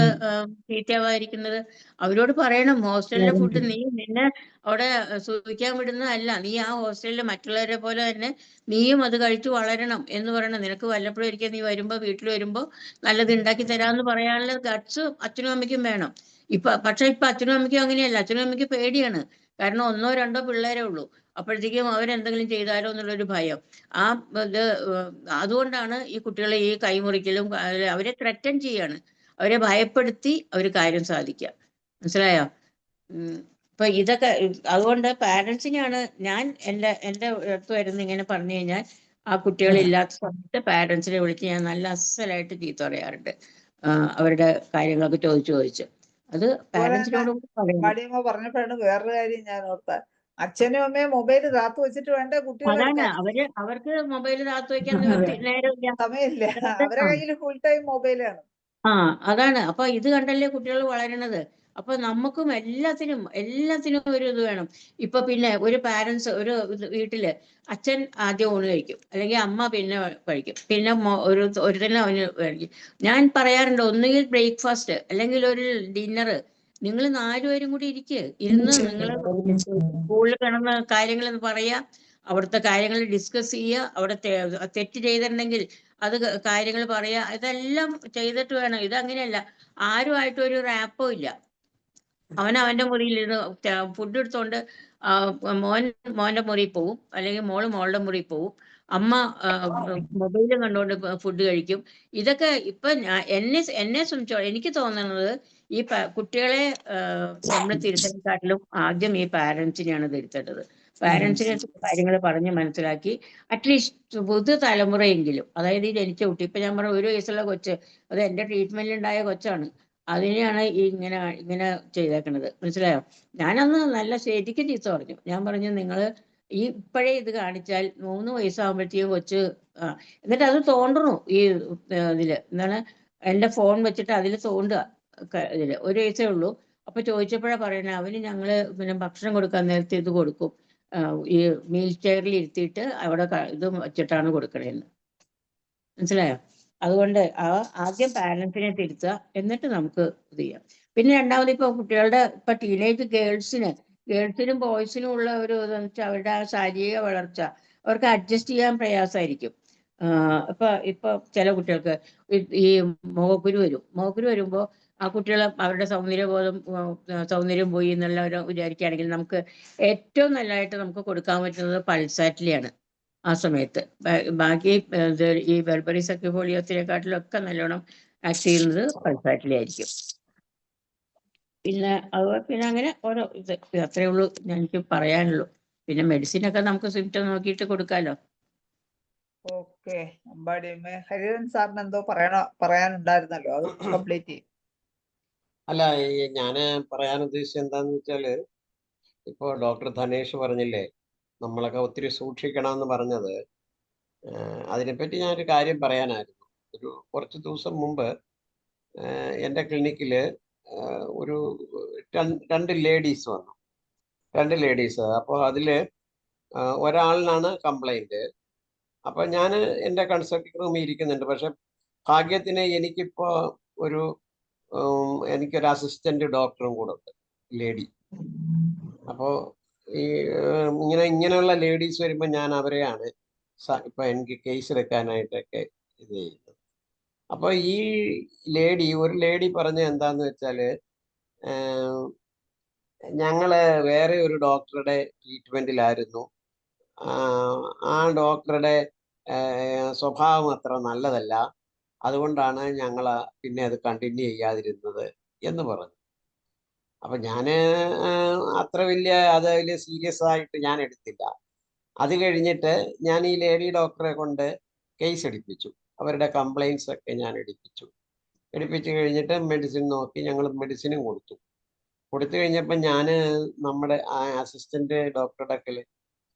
ചീത്തയാവാതിരിക്കുന്നത്? അവരോട് പറയണം, ഹോസ്റ്റലിലെ ഫുഡ് നിന്നെ അവിടെ സൂചിക്കാൻ വിടുന്നതല്ല, നീ ആ ഹോസ്റ്റലിൽ മറ്റുള്ളവരെ പോലെ തന്നെ നീയും അത് കഴിച്ചു വളരണം എന്ന് പറയണം. നിനക്ക് വല്ലപ്പോഴും ഒരിക്കൽ നീ വീട്ടിൽ വരുമ്പോ നല്ലത് ഉണ്ടാക്കി തരാമെന്ന് പറയാനുള്ള ഗട്സ് അച്ഛനും അമ്മയ്ക്കും വേണം. പക്ഷെ ഇപ്പൊ അച്ഛനും അമ്മയ്ക്കും അങ്ങനെയല്ല. അച്ഛനും അമ്മയ്ക്ക് പേടിയാണ്. കാരണം 1 or 2 പിള്ളേരേ ഉള്ളൂ. അപ്പോഴത്തേക്കും അവരെന്തെങ്കിലും ചെയ്താലോ എന്നുള്ളൊരു ഭയം. അതുകൊണ്ടാണ് ഈ കുട്ടികളെ ഈ കൈമുറിക്കലും അവരെ ത്രെറ്റൻ ചെയ്യാണ്. അവരെ ഭയപ്പെടുത്തി അവർ കാര്യം സാധിക്കുക. മനസ്സിലായോ? ഇപ്പൊ ഇതൊക്കെ അതുകൊണ്ട് പാരൻസിനെയാണ് ഞാൻ എൻ്റെ അടുത്ത് വരുന്ന ഇങ്ങനെ പറഞ്ഞു കഴിഞ്ഞാൽ ആ കുട്ടികളില്ലാത്ത സമയത്ത് പാരൻസിനെ വിളിച്ച് ഞാൻ നല്ല അസലായിട്ട് ചീത്ത പറയാറുണ്ട്. അവരുടെ കാര്യങ്ങളൊക്കെ ചോദിച്ച് അത് പാരൻസിനോട് മടിയമ്മ പറഞ്ഞപ്പോഴാണ് വേറൊരു കാര്യം ഞാൻ ഓർത്ത. അച്ഛനും അമ്മയും മൊബൈൽ കാത്തു വെച്ചിട്ട് വേണ്ടേ കുട്ടികൾ? അതാണ് അവർക്ക് മൊബൈൽ കാത്തു വെക്കാൻ നേരമില്ല, സമയമില്ല. അവരുടെ കയ്യിൽ ഫുൾ ടൈം മൊബൈലാണ്. അതാണ്. അപ്പൊ ഇത് കണ്ടല്ലേ കുട്ടികൾ വളരണത്. അപ്പൊ നമുക്കും എല്ലാത്തിനും ഒരു ഇത് വേണം. ഇപ്പൊ പിന്നെ ഒരു പാരൻസ് ഒരു വീട്ടില് അച്ഛൻ ആദ്യം ഊണ് കഴിക്കും, അല്ലെങ്കിൽ അമ്മ പിന്നെ കഴിക്കും, പിന്നെ ഒരു തന്നെ അവന് കഴിക്കും. ഞാൻ പറയാറുണ്ട്, ഒന്നുകിൽ ബ്രേക്ക്ഫാസ്റ്റ് അല്ലെങ്കിൽ ഒരു ഡിന്നർ. നിങ്ങൾ 4 പേരും കൂടി ഇരുന്ന് നിങ്ങൾ സ്കൂളിൽ കിടന്ന കാര്യങ്ങൾ പറയാ, അവിടുത്തെ കാര്യങ്ങൾ ഡിസ്കസ് ചെയ്യുക, അവിടെ തെറ്റ് ചെയ്തിട്ടുണ്ടെങ്കിൽ അത് കാര്യങ്ങൾ പറയാ. ഇതെല്ലാം ചെയ്തിട്ട് വേണം. ഇതങ്ങനെയല്ല, ആരുമായിട്ടും ഒരു റാപ്പോ ഇല്ല. അവന്റെ മുറിയിലിരുന്ന് ഫുഡ് എടുത്തോണ്ട് മോന്റെ മുറിയിൽ പോവും, അല്ലെങ്കിൽ മോളുടെ മുറിയിൽ പോവും, അമ്മ മൊബൈലും കണ്ടുകൊണ്ട് ഫുഡ് കഴിക്കും. ഇതൊക്കെ ഇപ്പൊ എന്നെ സംബന്ധിച്ചോളം എനിക്ക് തോന്നുന്നത് ഈ കുട്ടികളെ നമ്മൾ തിരുത്തേക്കാട്ടിലും ആദ്യം ഈ പാരൻസിനെയാണ് തിരുത്തേണ്ടത്. പാരൻസിനെ കാര്യങ്ങൾ പറഞ്ഞ് മനസ്സിലാക്കി അറ്റ്ലീസ്റ്റ് പുതുതലമുറയെങ്കിലും, അതായത് ഈ ജനിച്ച കുട്ടി, ഇപ്പൊ ഞാൻ പറഞ്ഞ 1 വയസ്സുള്ള കൊച്ച്, അത് എൻ്റെ ട്രീറ്റ്മെന്റിൽ ഉണ്ടായ കൊച്ചാണ്, അതിനെയാണ് ഇങ്ങനെ ചെയ്തേക്കണത്. മനസ്സിലായോ? ഞാനന്ന് നല്ല ശരിക്കും ചീത്ത പറഞ്ഞു. ഞാൻ പറഞ്ഞു, നിങ്ങൾ ഇപ്പോഴേ ഇത് കാണിച്ചാൽ 3 വയസ്സാകുമ്പോഴത്തേക്കും കൊച്ച് എന്നിട്ട് അത് തോണ്ടണു ഈ എന്താണ് എൻ്റെ ഫോൺ വെച്ചിട്ട് അതിൽ തോണ്ടുക. 1 വയസ്സേ ഉള്ളൂ. അപ്പൊ ചോദിച്ചപ്പോഴാണ് പറയണേ, അവന് ഞങ്ങള് പിന്നെ ഭക്ഷണം കൊടുക്കാൻ നേരത്തെ ഇത് കൊടുക്കും, ഈ വീൽ ചെയറിൽ ഇരുത്തിയിട്ട് അവിടെ ഇത് വെച്ചിട്ടാണ് കൊടുക്കണേന്ന്. മനസ്സിലായോ? അതുകൊണ്ട് ആദ്യം പാരൻസിനെ തിരുത്തുക, എന്നിട്ട് നമുക്ക് ഇത് ചെയ്യാം. പിന്നെ രണ്ടാമത് ഇപ്പൊ കുട്ടികളുടെ ഇപ്പൊ ടീനേജ് ഗേൾസിനും ബോയ്സിനും ഉള്ള ഒരു ഇതെന്ന് വെച്ചാൽ അവരുടെ ആ ശാരീരിക വളർച്ച അവർക്ക് അഡ്ജസ്റ്റ് ചെയ്യാൻ പ്രയാസമായിരിക്കും. ഇപ്പൊ ചില കുട്ടികൾക്ക് ഈ മുഖക്കുരു വരും. മുഖക്കുരു വരുമ്പോൾ ആ കുട്ടികൾ അവരുടെ സൗന്ദര്യം പോയി എന്നുള്ള ഒരു വിചാരിക്കുകയാണെങ്കിൽ നമുക്ക് ഏറ്റവും നല്ലതായിട്ട് നമുക്ക് കൊടുക്കാൻ പറ്റുന്നത് പൾസാറ്റിലാണ് ആ സമയത്ത്. ബാക്കി ഈ ബെർബറി സക്യുഫോളിയത്തിനെക്കാട്ടിലൊക്കെ നല്ലോണം ആക്ട് ചെയ്യുന്നത് പൾസാറ്റിലായിരിക്കും. പിന്നെ അങ്ങനെ ഓരോ അത്രയേ ഉള്ളൂ എനിക്ക് പറയാനുള്ളൂ. പിന്നെ മെഡിസിൻ ഒക്കെ നമുക്ക് സിംറ്റം നോക്കിയിട്ട് കൊടുക്കാലോ. ഓക്കെ. അമ്പാടിയമ്മേ, ഹരിഹരൻ സാറിന് എന്തോ പറയാനുണ്ടായിരുന്നല്ലോ, അത് കംപ്ലീറ്റ് ചെയ്യും. അല്ല, ഞാന് പറയാൻ ഉദ്ദേശിച്ചത് എന്താന്ന് വെച്ചാല്, ഇപ്പോ ഡോക്ടർ ധനേഷ് പറഞ്ഞില്ലേ നമ്മളൊക്കെ ഒത്തിരി സൂക്ഷിക്കണമെന്ന് പറഞ്ഞത്. അതിനെപ്പറ്റി ഞാനൊരു കാര്യം പറയാനായിരുന്നു. കുറച്ച് ദിവസം മുമ്പ് എൻ്റെ ക്ലിനിക്കില് ഒരു രണ്ട് ലേഡീസ് വന്നു. 2 ലേഡീസ്. അപ്പോൾ അതില് ഒരാളിനാണ് കംപ്ലൈന്റ്. അപ്പൊ ഞാൻ എൻ്റെ കൺസൾട്ടിംഗ് റൂമിൽ ഇരിക്കുന്നുണ്ട്. പക്ഷെ ഭാഗ്യത്തിന് എനിക്കിപ്പോ എനിക്കൊരു അസിസ്റ്റന്റ് ഡോക്ടറും കൂടെ ഉണ്ട്, ലേഡി. അപ്പോൾ ഈ ഇങ്ങനെയുള്ള ലേഡീസ് വരുമ്പോൾ ഞാൻ അവരെയാണ് ഇപ്പൊ എനിക്ക് കേസ് എടുക്കാനായിട്ടൊക്കെ ഇത് ചെയ്യുന്നത്. അപ്പൊ ഈ ഒരു ലേഡി പറഞ്ഞ എന്താന്ന് വെച്ചാല്, ഞങ്ങള് വേറെ ഒരു ഡോക്ടറുടെ ട്രീറ്റ്മെന്റിലായിരുന്നു. ആ ഡോക്ടറുടെ സ്വഭാവം അത്ര നല്ലതല്ല, അതുകൊണ്ടാണ് ഞങ്ങൾ പിന്നെ അത് കണ്ടിന്യൂ ചെയ്യാതിരുന്നത് എന്ന് പറഞ്ഞു. അപ്പൊ ഞാന് അത്ര അതിൽ സീരിയസ് ആയിട്ട് ഞാൻ എടുത്തില്ല. അത് കഴിഞ്ഞിട്ട് ഞാൻ ഈ ലേഡി ഡോക്ടറെ കൊണ്ട് കേസ് എടുപ്പിച്ചു. അവരുടെ കംപ്ലൈൻസ് ഒക്കെ ഞാൻ എടുപ്പിച്ചു കഴിഞ്ഞിട്ട് മെഡിസിൻ നോക്കി, ഞങ്ങൾ മെഡിസിനും കൊടുത്തു കഴിഞ്ഞപ്പോൾ ഞാൻ നമ്മുടെ അസിസ്റ്റന്റ് ഡോക്ടറുടെ അടുക്കൽ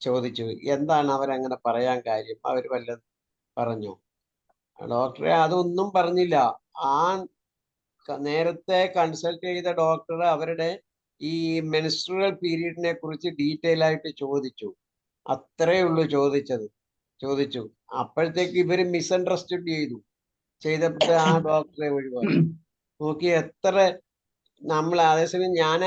ചോദിച്ചു, എന്താണ് അവരങ്ങനെ പറയാൻ കാര്യം, അവർ വല്ലതും പറഞ്ഞു? ഡോക്ടറെ അതൊന്നും പറഞ്ഞില്ല. ആ നേരത്തെ കൺസൾട്ട് ചെയ്ത ഡോക്ടർ അവരുടെ ഈ മെൻസ്ട്രുവൽ പീരീഡിനെ കുറിച്ച് ഡീറ്റെയിൽ ആയിട്ട് ചോദിച്ചു. അത്രേ ഉള്ളൂ ചോദിച്ചു. അപ്പോഴത്തേക്ക് ഇവര് മിസ്അണ്ടർസ്റ്റുഡ് ചെയ്തപ്പോൾ ആ ഡോക്ടറെ ഒഴിവാക്കി. നോക്കി എത്ര നമ്മൾ. അതേസമയം ഞാൻ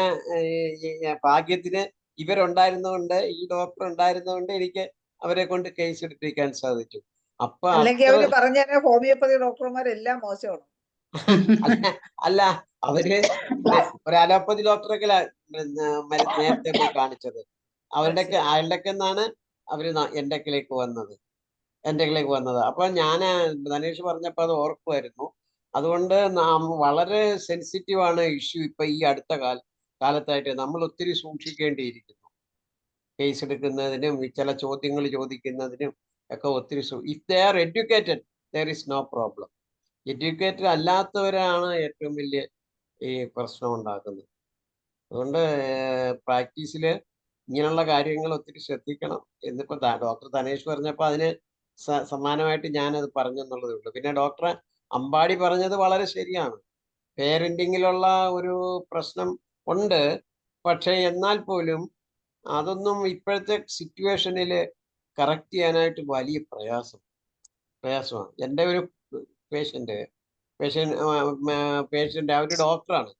ഭാഗ്യത്തിന് ഇവരുണ്ടായിരുന്നതുകൊണ്ട്, ഈ ഡോക്ടർ ഉണ്ടായിരുന്നതുകൊണ്ട് എനിക്ക് അവരെ കൊണ്ട് കേസ് എടുപ്പിക്കാൻ സാധിച്ചു. അപ്പൊ അല്ലെങ്കിൽ അവര് പറഞ്ഞ ഹോമിയോപ്പതി ഡോക്ടർമാരെല്ലാം മോശമാണ്. അല്ല, അവര് ഒരു അലോപ്പതി ഡോക്ടറൊക്കെ നേരത്തെ പോയി കാണിച്ചത്. അയാളുടെയൊക്കെ നിന്നാണ് അവര് എൻ്റെ അടുക്കലേക്ക് വന്നത്. അപ്പൊ ഞാൻ ധനേഷ് പറഞ്ഞപ്പോ അത് ഓർക്കുമായിരുന്നു. അതുകൊണ്ട് വളരെ സെൻസിറ്റീവാണ് ഇഷ്യൂ. ഇപ്പൊ ഈ അടുത്ത കാലത്തായിട്ട് നമ്മൾ ഒത്തിരി സൂക്ഷിക്കേണ്ടിയിരിക്കുന്നു. കേസ് എടുക്കുന്നതിനും ചില ചോദ്യങ്ങൾ ചോദിക്കുന്നതിനും ഒക്കെ ഒത്തിരി. If they are educated there is no problem. Educated അല്ലാത്തവരാണ് ഏറ്റവും വലിയ ഈ പ്രശ്നം ഉണ്ടാക്കുന്നത്. അതുകൊണ്ട് പ്രാക്ടീസിൽ ഇങ്ങനെയുള്ള കാര്യങ്ങൾ ഒത്തിരി ശ്രദ്ധിക്കണം. എന്നിപ്പോ ഡോക്ടർ ധനേഷ് പറഞ്ഞപ്പോൾ അതിന് സമാനമായിട്ട് ഞാനത് പറഞ്ഞെന്നുള്ളതേ ഉള്ളൂ. പിന്നെ ഡോക്ടർ അമ്പാടി പറഞ്ഞത് വളരെ ശരിയാണ്. പേരന്റിങ്ങിലുള്ള ഒരു പ്രശ്നം ഉണ്ട്. പക്ഷെ എന്നാൽ പോലും അതൊന്നും ഇപ്പോഴത്തെ സിറ്റുവേഷനിൽ കറക്റ്റ് ചെയ്യാനായിട്ട് വലിയ പ്രയാസമാണ്. എൻ്റെ ഒരു പേഷ്യൻ്റ് അവര് ഡോക്ടറാണ്.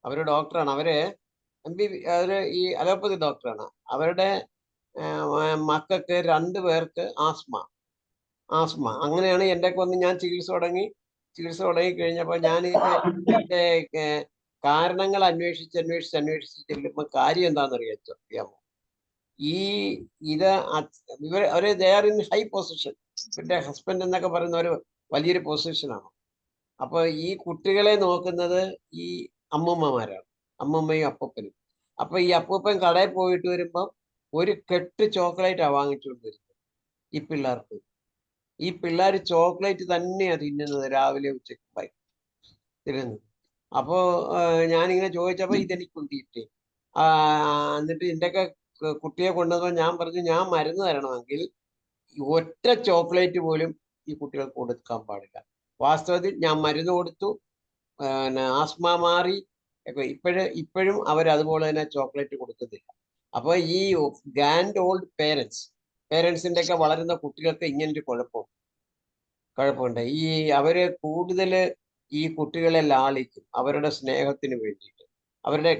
അവര് ഈ അലോപ്പതി ഡോക്ടറാണ്. അവരുടെ മക്കൾക്ക് 2 പേർക്ക് ആസ്മ. അങ്ങനെയാണ് എൻ്റെ വന്ന് ഞാൻ ചികിത്സ തുടങ്ങി കഴിഞ്ഞപ്പോൾ ഞാൻ ഇതിന്റെ കാരണങ്ങൾ അന്വേഷിച്ച് ചെല്ലുമ്പോൾ കാര്യം എന്താണെന്നറിയാമോ? അവര് they are in high position. ഇവരുടെ ഹസ്ബൻഡ് എന്നൊക്കെ പറയുന്ന ഒരു വലിയൊരു പൊസിഷനാണ്. അപ്പൊ ഈ കുട്ടികളെ നോക്കുന്നത് ഈ അമ്മൂമ്മമാരാണ്, അമ്മൂമ്മയും അപ്പൂപ്പനും. അപ്പൊ ഈ അപ്പൂപ്പൻ കടയിൽ പോയിട്ട് വരുമ്പം ഒരു കെട്ട് ചോക്ലേറ്റാണ് വാങ്ങിച്ചുകൊണ്ട് വരുന്നത് ഈ പിള്ളേർക്ക്. ഈ പിള്ളേർ ചോക്ലേറ്റ് തന്നെയാണ് തിന്നുന്നത്, രാവിലെ ഉച്ചയ്ക്ക് തിന്നുന്നത്. അപ്പോ ഞാനിങ്ങനെ ചോദിച്ചപ്പോ ഇതെനിക്കൊന്ന് തീറ്റേ. എന്നിട്ട് ഇതിൻ്റെയൊക്കെ കുട്ടിയെ കൊണ്ടുവന്നപ്പോൾ ഞാൻ പറഞ്ഞു, ഞാൻ മരുന്ന് തരണമെങ്കിൽ ഒറ്റ ചോക്ലേറ്റ് പോലും ഈ കുട്ടികൾക്ക് കൊടുക്കാൻ പാടില്ല. വാസ്തവത്തിൽ ഞാൻ മരുന്ന് കൊടുത്തു, ആസ്മ മാറി. ഇപ്പോഴും അവരതുപോലെ തന്നെ ചോക്ലേറ്റ് കൊടുക്കുന്നില്ല. അപ്പൊ ഈ ഗ്രാൻഡ് ഓൾഡ് പേരൻസിന്റെ ഒക്കെ വളരുന്ന കുട്ടികൾക്ക് ഇങ്ങനൊരു കുഴപ്പമുണ്ട്. അവര് കൂടുതൽ ഈ കുട്ടികളെ ലാളിക്കും, അവരുടെ സ്നേഹത്തിന് വേണ്ടിയിട്ട്, അവരെ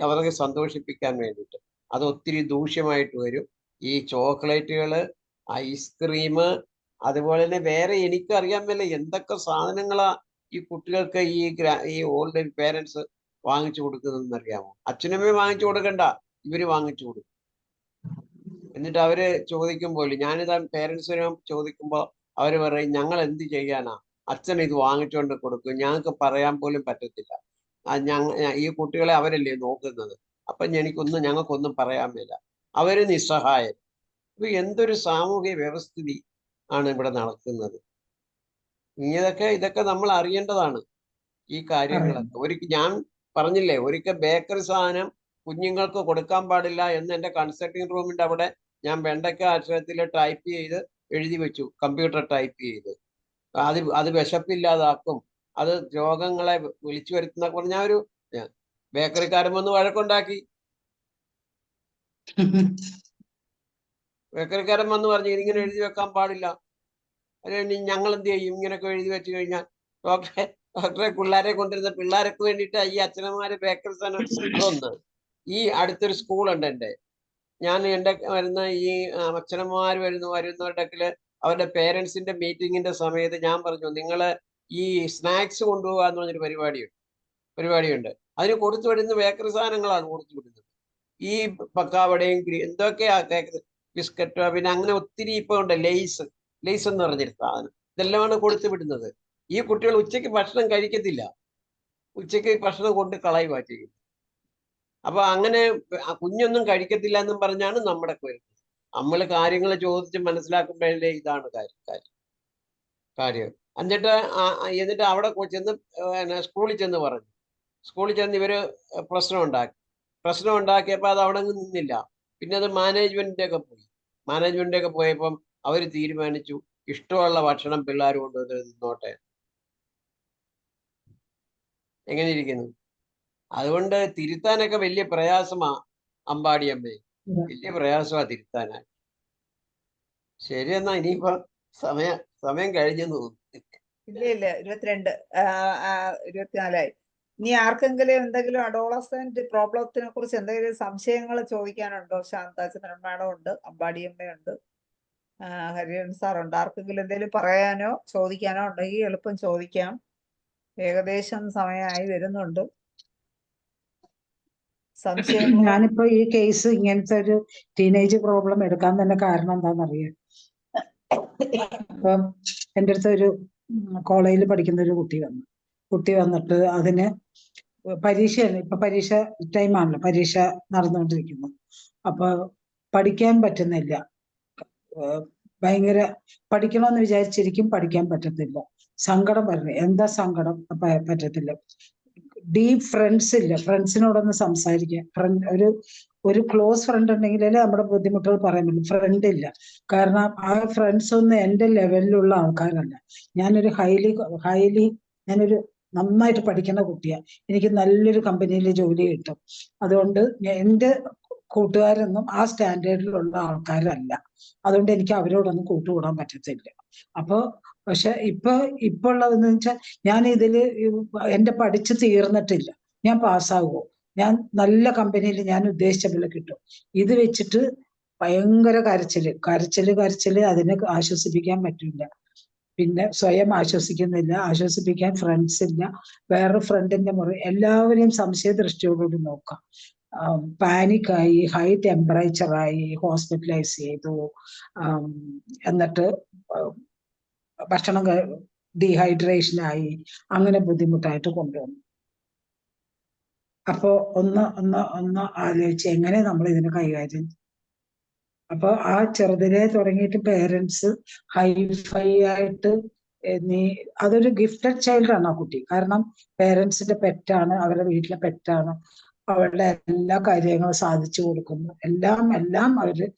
സന്തോഷിപ്പിക്കാൻ വേണ്ടിയിട്ട്. അത് ഒത്തിരി ദൂഷ്യമായിട്ട് വരും. ഈ ചോക്ലേറ്റുകള്, ഐസ്ക്രീം, അതുപോലെ തന്നെ വേറെ എനിക്കറിയാൻ മേല എന്തൊക്കെ സാധനങ്ങളാ ഈ കുട്ടികൾക്ക് ഈ ഓൾഡ് പേരൻസ് വാങ്ങിച്ചു കൊടുക്കുന്നതെന്ന് അറിയാമോ? അച്ഛനമ്മയും വാങ്ങിച്ചു കൊടുക്കണ്ട, ഇവര് വാങ്ങിച്ചു കൊടുക്കും. എന്നിട്ട് അവര് ചോദിക്കുമ്പോൾ ഞാനിതാ പേരൻസിനും ചോദിക്കുമ്പോൾ അവര് പറയും ഞങ്ങൾ എന്ത് ചെയ്യാനാ, അച്ഛൻ ഇത് വാങ്ങിച്ചുകൊണ്ട് കൊടുക്കും, ഞങ്ങൾക്ക് പറയാൻ പോലും പറ്റത്തില്ല. ഈ കുട്ടികളെ അവരല്ലേ നോക്കുന്നത്, അപ്പൊ ഞങ്ങൾക്കൊന്നും പറയാൻ മേല, അവര് നിസ്സഹായൻ. അപ്പൊ എന്തൊരു സാമൂഹിക വ്യവസ്ഥിതി ആണ് ഇവിടെ നടക്കുന്നത്. ഇതൊക്കെ നമ്മൾ അറിയേണ്ടതാണ് ഈ കാര്യങ്ങളൊക്കെ. ഞാൻ പറഞ്ഞില്ലേ, ഒരിക്കൽ ബേക്കറി സാധനം കുഞ്ഞുങ്ങൾക്ക് കൊടുക്കാൻ പാടില്ല എന്ന് എൻ്റെ കൺസൾട്ടിങ് റൂമിന്റെ അവിടെ ഞാൻ വെണ്ടയ്ക്ക അക്ഷരത്തിൽ ടൈപ്പ് ചെയ്ത് എഴുതി വെച്ചു, കമ്പ്യൂട്ടർ ടൈപ്പ് ചെയ്ത്. അത് വിശപ്പില്ലാതാക്കും, അത് രോഗങ്ങളെ വിളിച്ചു വരുത്തുന്ന പറഞ്ഞ ഒരു ബേക്കറിക്കാരൻ വന്ന് വഴക്കുണ്ടാക്കി. ബേക്കറിക്കാരൻ വന്ന് പറഞ്ഞു ഇതിങ്ങനെ എഴുതി വെക്കാൻ പാടില്ല. ഞങ്ങൾ എന്ത് ചെയ്യും ഇങ്ങനെയൊക്കെ എഴുതി വെച്ച് കഴിഞ്ഞാൽ? ഡോക്ടറെ പിള്ളേരെ കൊണ്ടിരുന്ന പിള്ളേർക്ക് വേണ്ടിയിട്ട് ഈ അച്ഛനമാര് ബേക്കറി സാധനം ഒന്ന്. ഈ അടുത്തൊരു സ്കൂളുണ്ട് ഞാൻ എൻ്റെ വരുന്ന ഈ അച്ഛനമ്മമാർ വരുന്നവരുടെ അവരുടെ പേരൻസിന്റെ മീറ്റിങ്ങിന്റെ സമയത്ത് ഞാൻ പറഞ്ഞു, നിങ്ങള് ഈ സ്നാക്സ് കൊണ്ടുപോകാന്ന് പറഞ്ഞൊരു പരിപാടിയുണ്ട്. അതിന് കൊടുത്തു വിടുന്ന ബേക്കറി സാധനങ്ങളാണ് കൊടുത്തു വിടുന്നത്. ഈ പക്കാവടയും എന്തൊക്കെയാ ബിസ്ക്കറ്റോ, പിന്നെ അങ്ങനെ ഒത്തിരി ഇപ്പൊ ഉണ്ട്, ലെയ്സ് എന്ന് പറഞ്ഞൊരു സാധനം, ഇതെല്ലാമാണ് കൊടുത്തു വിടുന്നത്. ഈ കുട്ടികൾ ഉച്ചയ്ക്ക് ഭക്ഷണം കഴിക്കത്തില്ല, ഉച്ചയ്ക്ക് ഭക്ഷണം കൊണ്ട് കളയുക ചെയ്യും. അപ്പൊ അങ്ങനെ കുഞ്ഞൊന്നും കഴിക്കത്തില്ല എന്നും പറഞ്ഞാണ് നമ്മുടെ വരുന്നത്. നമ്മൾ കാര്യങ്ങൾ ചോദിച്ച് മനസ്സിലാക്കുമ്പോഴേ ഇതാണ് കാര്യം. എന്നിട്ട് അവിടെ ചെന്ന് സ്കൂളിൽ ചെന്ന് പറഞ്ഞു. സ്കൂളിൽ ചെന്ന് ഇവര് പ്രശ്നം ഉണ്ടാക്കിയപ്പോൾ അത് അവിടെ നിന്നില്ല. പിന്നെ അത് മാനേജ്മെന്റിന്റെ ഒക്കെ പോയപ്പം അവര് തീരുമാനിച്ചു ഇഷ്ടമുള്ള ഭക്ഷണം പിള്ളേർ കൊണ്ടുവന്ന് നിന്നോട്ടെ. എങ്ങനെ ഇരിക്കുന്നു? അതുകൊണ്ട് തിരുത്താനൊക്കെ വലിയ പ്രയാസമാ അമ്പാടിയമ്മേ, വലിയ പ്രയാസമാ തിരുത്താനായിട്ട്. ശരി, എന്നാ ഇനിയിപ്പോ സമയം കഴിഞ്ഞെന്ന് തോന്നുന്നു. ഇല്ല 24 ഇനി ആർക്കെങ്കിലും എന്തെങ്കിലും അഡോളസെന്റ് പ്രോബ്ലത്തിനെ കുറിച്ച് എന്തെങ്കിലും സംശയങ്ങൾ ചോദിക്കാനുണ്ടോ? ശാന്താചന്ദ്രൻ മാഡം ഉണ്ട്, അമ്പാടിയമ്മയുണ്ട്, ഹരിഹരൻ സാറുണ്ട്. ആർക്കെങ്കിലും എന്തെങ്കിലും പറയാനോ ചോദിക്കാനോ ഉണ്ടെങ്കിൽ എളുപ്പം ചോദിക്കാം. ഏകദേശം സമയമായി വരുന്നുണ്ട്. സംശയങ്ങൾ? ഞാനിപ്പോ ഈ കേസ് ഇങ്ങനത്തെ ഒരു ടീനേജ് പ്രോബ്ലം എടുക്കാൻ തന്നെ കാരണം എന്താണെന്നറിയാം. ഇപ്പം എൻ്റെ അടുത്ത് ഒരു കോളേജിൽ പഠിക്കുന്ന ഒരു കുട്ടി വന്നിട്ട് അതിന് പരീക്ഷയാണ്, ഇപ്പൊ പരീക്ഷ ടൈമാണല്ലോ, പരീക്ഷ നടന്നുകൊണ്ടിരിക്കുന്നു. അപ്പൊ പഠിക്കാൻ പറ്റുന്നില്ല, ഭയങ്കര പഠിക്കണമെന്ന് വിചാരിച്ചിരിക്കും, പഠിക്കാൻ പറ്റത്തില്ല. സങ്കടം പറഞ്ഞു. എന്താ സങ്കടം? പറ്റത്തില്ല. ഡീപ് ഫ്രണ്ട്സ് ഇല്ല, ഫ്രണ്ട്സിനോടൊന്ന് സംസാരിക്കാൻ. ഒരു ക്ലോസ് ഫ്രണ്ട് ഉണ്ടെങ്കിലേ നമ്മുടെ ബുദ്ധിമുട്ടുകൾ പറയാൻ പറ്റും. ഫ്രണ്ട് ഇല്ല, കാരണം ആ ഫ്രണ്ട്സ് ഒന്നും എൻ്റെ ലെവലിലുള്ള ആൾക്കാരല്ല. ഞാനൊരു ഞാനൊരു നന്നായിട്ട് പഠിക്കുന്ന കുട്ടിയാണ്, എനിക്ക് നല്ലൊരു കമ്പനിയിൽ ജോലി കിട്ടും. അതുകൊണ്ട് എൻ്റെ കൂട്ടുകാരൊന്നും ആ സ്റ്റാൻഡേർഡിലുള്ള ആൾക്കാരല്ല. അതുകൊണ്ട് എനിക്ക് അവരോടൊന്നും കൂട്ടുകൂടാൻ പറ്റത്തില്ല. അപ്പൊ പക്ഷെ ഇപ്പൊ ഉള്ളതെന്ന് വെച്ചാൽ ഞാൻ ഇതില് എന്റെ പഠിച്ച് തീർന്നിട്ടില്ല, ഞാൻ പാസ്സാകുമോ, ഞാൻ നല്ല കമ്പനിയിൽ ഞാൻ ഉദ്ദേശിച്ച പോലെ കിട്ടും. ഇത് വെച്ചിട്ട് ഭയങ്കര കരച്ചില്, അതിനെ ആശ്വസിപ്പിക്കാൻ പറ്റില്ല. പിന്നെ സ്വയം ആശ്വസിക്കുന്നില്ല, ആശ്വസിപ്പിക്കാൻ ഫ്രണ്ട്സ് ഇല്ല. വേറെ ഫ്രണ്ടിന്റെ എല്ലാവരെയും സംശയ ദൃഷ്ടിയോടുകൂടി നോക്കാം. പാനിക്കായി, ഹൈ ടെമ്പറേച്ചറായി, ഹോസ്പിറ്റലൈസ് ചെയ്തു. എന്നിട്ട് ഭക്ഷണം ഡീഹൈഡ്രേഷനായി, അങ്ങനെ ബുദ്ധിമുട്ടായിട്ട് കൊണ്ടുവന്നു. അപ്പോ ഒന്ന് ആലോചിച്ച് എങ്ങനെ നമ്മൾ ഇതിനെ കൈകാര്യം. അപ്പൊ ആ ചെറുതിലെ തുടങ്ങിയിട്ട് പേരൻസ് ഹൈഫൈ ആയിട്ട് അതൊരു ഗിഫ്റ്റഡ് ചൈൽഡാണ് ആ കുട്ടി. കാരണം പേരൻസിന്റെ പെറ്റാണ്, അവരുടെ വീട്ടിലെ പെറ്റാണ്, അവരുടെ എല്ലാ കാര്യങ്ങളും സാധിച്ചു കൊടുക്കുന്നു. എല്ലാം അവര്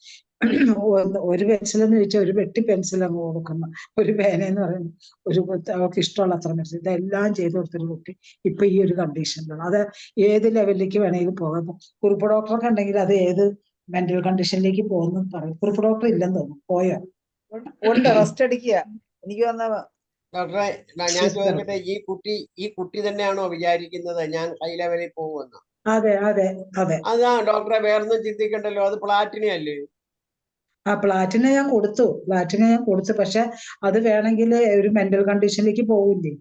ഒരു പെൻസിൽ എന്ന് ചോദിച്ചാൽ ഒരു വെട്ടി പെൻസിൽ അങ്ങ് കൊടുക്കുന്നു, ഒരു പേനയെന്ന് പറയുന്നത് അവർക്ക് ഇഷ്ടമുള്ള അത്ര പെൻസിൽ, ഇതെല്ലാം ചെയ്തു കൊടുത്തൊരു കുട്ടി ഇപ്പൊ ഈ ഒരു കണ്ടീഷനിലാണ്. അത് ഏത് ലെവലിലേക്ക് വേണമെങ്കിലും പോകാം. കുറുപ്പ് ഡോക്ടറൊക്കെ ഉണ്ടെങ്കിൽ അത് ഏത് മെന്റൽ കണ്ടീഷനിലേക്ക് പോകുന്നു പറയും. കുറുപ്പ് ഡോക്ടർ ഇല്ലെന്ന് തോന്നുന്നു, പോയോ? ഉണ്ട്, റെസ്റ്റ് അടിക്കുക. എനിക്ക് വന്ന ഡോക്ടറെ ഞാൻ ചോദിക്കട്ടെ, ഈ കുട്ടി തന്നെയാണോ വിചാരിക്കുന്നത് ഞാൻ ഹൈ ലെവലിൽ പോകുമെന്ന്? അതെ. അതാ ഡോക്ടറെ, വേറൊന്നും ചിന്തിക്കണ്ടല്ലോ, അത് പ്ലാറ്റിനി അല്ലേ? പ്ലാറ്റിന ഞാൻ കൊടുത്തു പക്ഷെ അത് വേണമെങ്കിൽ ഒരു മെന്റൽ കണ്ടീഷനിലേക്ക് പോകില്ലേ.